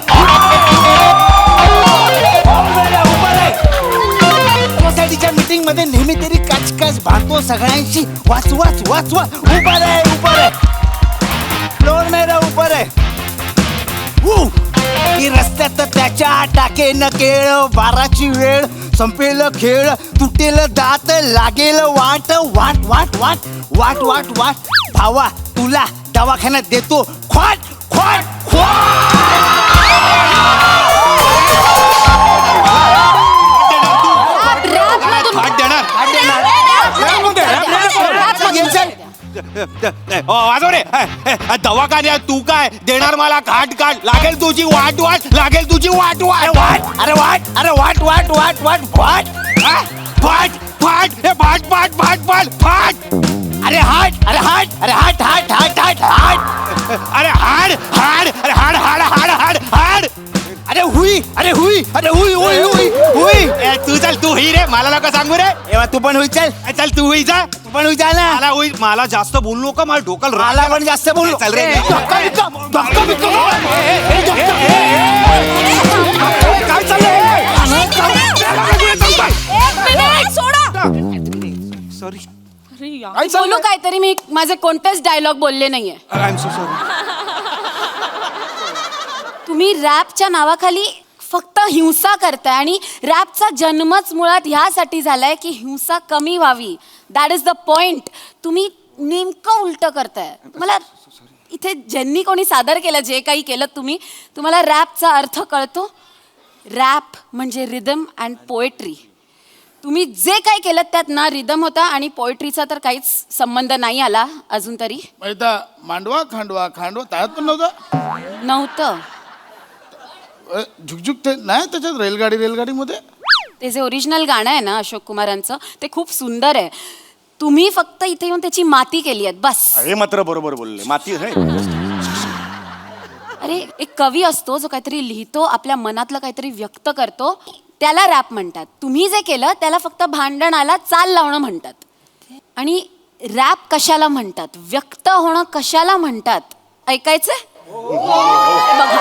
सोसायटीच्या मीटिंग मध्ये नेहमी तरी काचकाच भांडतो सगळ्यांशी. वाच वाच वाच वाच. ऊपर है फ्लोर मेरा ऊपर है. की रस्त्यात त्याच्या टाकेन केळ 12ची वेळ संपेल खेळ तुटेल दात लागेल वाट वाट वाट वाट वाट वाट वाट. भावा तुला दवाखान्यात देतो खोट खोट वाजव रे. दवाखान्यात तू काय देणार मला खाट काट. लागेल तुझी वाट वाट लागेल तुझी वाट वाट वाट. अरे वाट अरे वाट वाट वाट वाट वाट. फाट फाट हे फाट फाट फाट फाट फाट. अरे हाट अरे हाट अरे हाट हाट हाट हाट हाट. अरे हाड हाड अरे हाड हाड हाड हाड हाड. अरे हुई अरे हुई अरे हुई हुई हुई हुई. तू चल तू ही रे मला नका सांगू रे. एव्हा तू पण हुई चल. चल तू हुई जा. तू पण हुई चाल ना. मला होई मला जास्त बोलू नका. मला डोकं मला पण जास्त बोलू. चल रे. काय सॉरी. बोलू काहीतरी मी माझे कोणतेच डायलॉग बोलले नाहीये. I am so sorry. तुम्ही रॅपच्या नावाखाली फक्त हिंसा करताय आणि रॅपचा जन्मच मुळात ह्यासाठी झालाय की हिंसा कमी व्हावी. That is the point. तुम्ही नेमकं उलट करताय. मला इथे ज्यांनी कोणी सादर केलं जे काही केलं तुम्हाला रॅपचा अर्थ कळतो. रॅप म्हणजे रिदम अँड पोएट्री. तुम्ही जे काही केलं त्यात ना रिदम होता आणि पोएट्रीचा तर काहीच संबंध नाही आला अजून तरी. मांडवा खांडवा त्यात पण नव्हतं. झुकझुक ते नाही त्याच्यात रेलगाडीमध्ये ते जे ओरिजिनल गाणं आहे ना अशोक कुमारांचं ते खूप सुंदर आहे. तुम्ही फक्त इथे येऊन त्याची माती केली आहे बस. हे मात्र बरोबर बोलले. माती आहे. अरे एक कवी असतो जो काहीतरी लिहितो आपल्या मनातलं काहीतरी व्यक्त करतो त्याला रॅप म्हणतात. तुम्ही जे केलं त्याला फक्त भांडणाला चाल लावणं म्हणतात. आणि रॅप कशाला म्हणतात व्यक्त होणं कशाला म्हणतात ऐकायचंय? बघा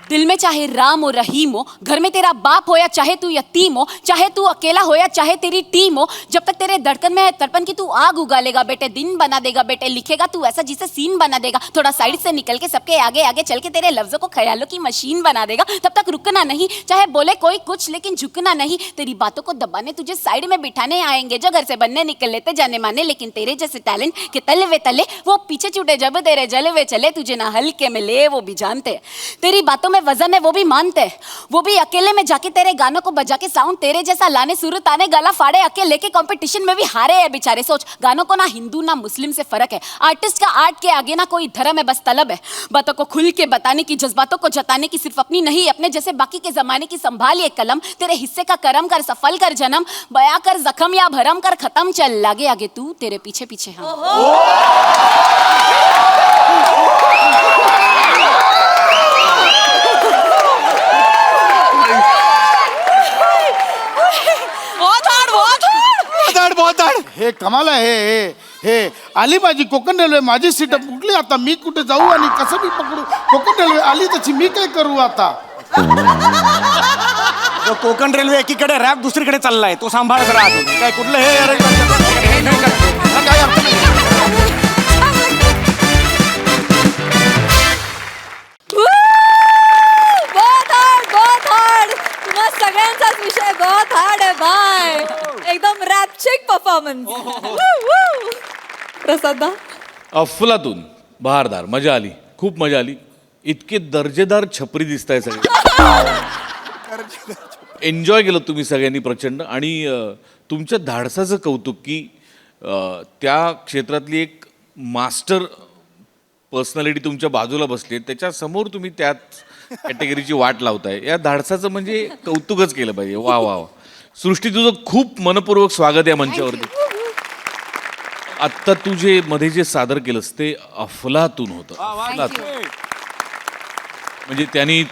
दिल में चाहे राम हो रहीम हो, घर में तेरा बाप हो या चाहे तू यतीम हो, चाहे तू अकेला हो या चाहे तेरी टीम हो, जब तक तेरे धड़कन में है तड़पन की तू आग उगालेगा बेटे, दिन बना देगा बेटे, लिखेगा तू ऐसा जिसे सीन बना देगा, थोड़ा साइड से निकल के सबके आगे आगे चल के तेरे लफ्जों को ख्यालों की मशीन बना देगा, तब तक रुकना नहीं, चाहे बोले कोई कुछ लेकिन झुकना नहीं, तेरी बातों को दबाने तुझे साइड में बिठाने आएंगे जो घर से बनने निकल लेते जाने माने, लेकिन तेरे जैसे टैलेंट के तले वे तले वो पीछे छूटे जब तेरे जले वे चले, तुझे ना हल्के में ले वो भी जानते हैं, तेरी बातों में वजन है वो भी मानते हैं, वो भी अकेले में जाके तेरे गानों को बजा के साउंड तेरे जैसा लाने सुर ताने गला फाड़े अकेले के कंपटीशन में भी हारे हैं बेचारे। सोच गानों को ना हिंदू ना मुस्लिम से फर्क है, आर्टिस्ट का आर्ट के आगे ना कोई धर्म है, बस तलब है बातों को खुल के बताने की, जज्बातों को जताने की, सिर्फ अपनी नहीं अपने जैसे बाकी के जमाने की संभाल ये कलम, तेरे हिस्से का करम कर सफल कर जन्म, बया कर जख्म या भरम कर खत्म, चल आगे आगे तू तेरे पीछे पीछे हम। बहुत हार्ड. हे कमाल आहे हे हे आली माझी कोकण रेल्वे, माझी सीट कुठली आता, मी कुठे जाऊ आणि कसं मी पकडू, कोकण रेल्वे आली तशी मी काय करू आता. तो कोकण रेल्वे एकीकडे रॅप दुसरीकडे चाललाय, तो सांभाळत राहतो काय कुठलं हे अरे, हे नाही करत. हा, काय अर्थ नाही. बहुत हार्ड तुम्हा सगळ्यांचाच विषय बहुत हार्ड आहे बाय, एकदम रॅपचिक परफॉर्मन्स. प्रसादा अफलातून बहारदार, मजा आली, खूप मजा आली, इतके दर्जेदार छपरी दिसताय सगळे, एन्जॉय केलं तुम्ही सगळ्यांनी प्रचंड. आणि तुमच्या धाडसाचं कौतुक की त्या क्षेत्रातली एक मास्टर पर्सनॅलिटी तुमच्या बाजूला बसली, त्याच्यासमोर तुम्ही त्याच कॅटेगरीची वाट लावताय, या धाडसाचं म्हणजे कौतुकच केलं पाहिजे. वा वा वा. सृष्टी तुझं खूप मनपूर्वक स्वागत आहे मंचावरती. आत्ता तू जे मध्ये जे सादर केलंस ते अफलातून होतं, अफलातून. म्हणजे त्यांनी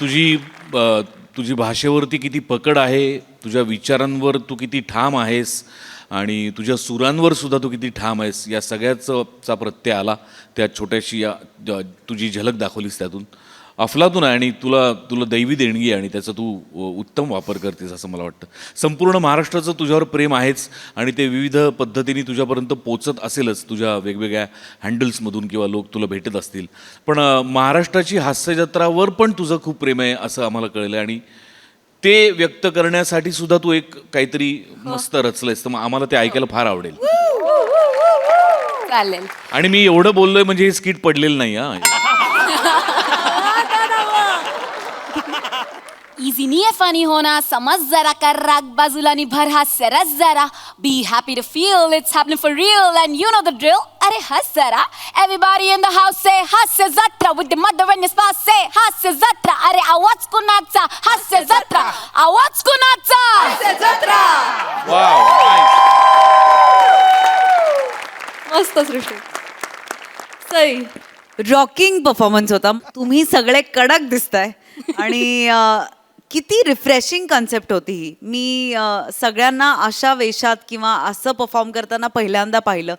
तुझी भाषेवरती किती पकड आहे, तुझ्या विचारांवर तू किती ठाम आहेस आणि तुझ्या सुरांवर सुद्धा तू किती ठाम आहेस, या सगळ्याचा प्रत्यय आला त्या छोट्याशी तुझी झलक दाखवलीस त्यातून. अफलातून आहे आणि तुला दैवी देणगी आहे आणि त्याचा तू उत्तम वापर करतेस असं मला वाटतं. संपूर्ण महाराष्ट्राचं तुझ्यावर प्रेम आहेच आणि ते विविध पद्धतीने तुझ्यापर्यंत पोचत असेलच, तुझ्या वेगवेगळ्या हँडल्समधून किंवा लोक तुला भेटत असतील. पण महाराष्ट्राची हास्यजत्रावर पण तुझं खूप प्रेम आहे असं आम्हाला कळलं आणि ते व्यक्त करण्यासाठी सुद्धा तू एक काहीतरी मस्त रचलंयस, तर मग आम्हाला ते ऐकायला फार आवडेल. चालेल. आणि मी एवढं बोललोय म्हणजे हे स्किट पडलेलं नाही हा. इजी नहीं है फनी होना, समझ जरा कर राग बाजूला नि भर हास्य रस जरा, be happy to feel it's happening for real and you know the drill, अरे हंस जरा, एवरीबॉडी इन द हाउस से हास्य जत्रा विद द मदर इन स्पास से हास्य जत्रा, अरे आवाज कुणाचा हास्य जत्रा, आवाज कुणाचा हास्य जत्रा. वाव, मस्त सृष्टी, सई. रॉकिंग परफॉर्मन्स होता. तुम्ही सगळे कडक दिसताय आणि किती रिफ्रेशिंग कन्सेप्ट होती ही. मी सगळ्यांना अशा वेशात किंवा असं परफॉर्म करताना पहिल्यांदा पाहिलं.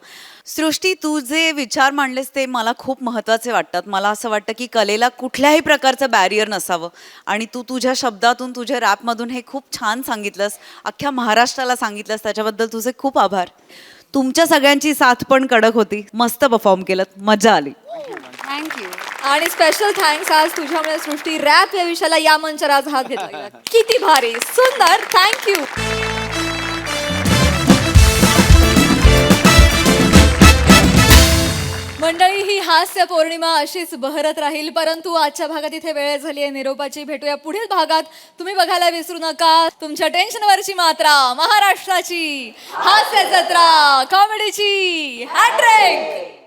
सृष्टी, तू जे विचार मांडलेस ते मला खूप महत्त्वाचे वाटतात. मला असं वाटतं की कलेला कुठल्याही प्रकारचं बॅरियर नसावं आणि तू तुझ्या शब्दातून तुझ्या रॅपमधून हे खूप छान सांगितलंस, अख्ख्या महाराष्ट्राला सांगितलंस, त्याच्याबद्दल तुझे खूप आभार. तुमच्या सगळ्यांची साथ पण कडक होती, मस्त परफॉर्म केलं, मजा आली. थँक्यू. आणि स्पेशल थँक्स आज तुझ्यामुळे सृष्टी रॅप या विषयाला या मंचावर आज हात घेतला गेला. किती भारी, सुंदर, थँक्यू. मंडळी, ही हास्य पौर्णिमा अशीच बहरत राहील, परंतु आजच्या भागात इथे वेळ झाली आहे निरोपाची. भेटूया पुढील भागात. तुम्ही बघायला विसरू नका तुमच्या टेन्शनवरची मात्रा, महाराष्ट्राची हास्य जत्रा, कॉमेडीची हॅट्रिक.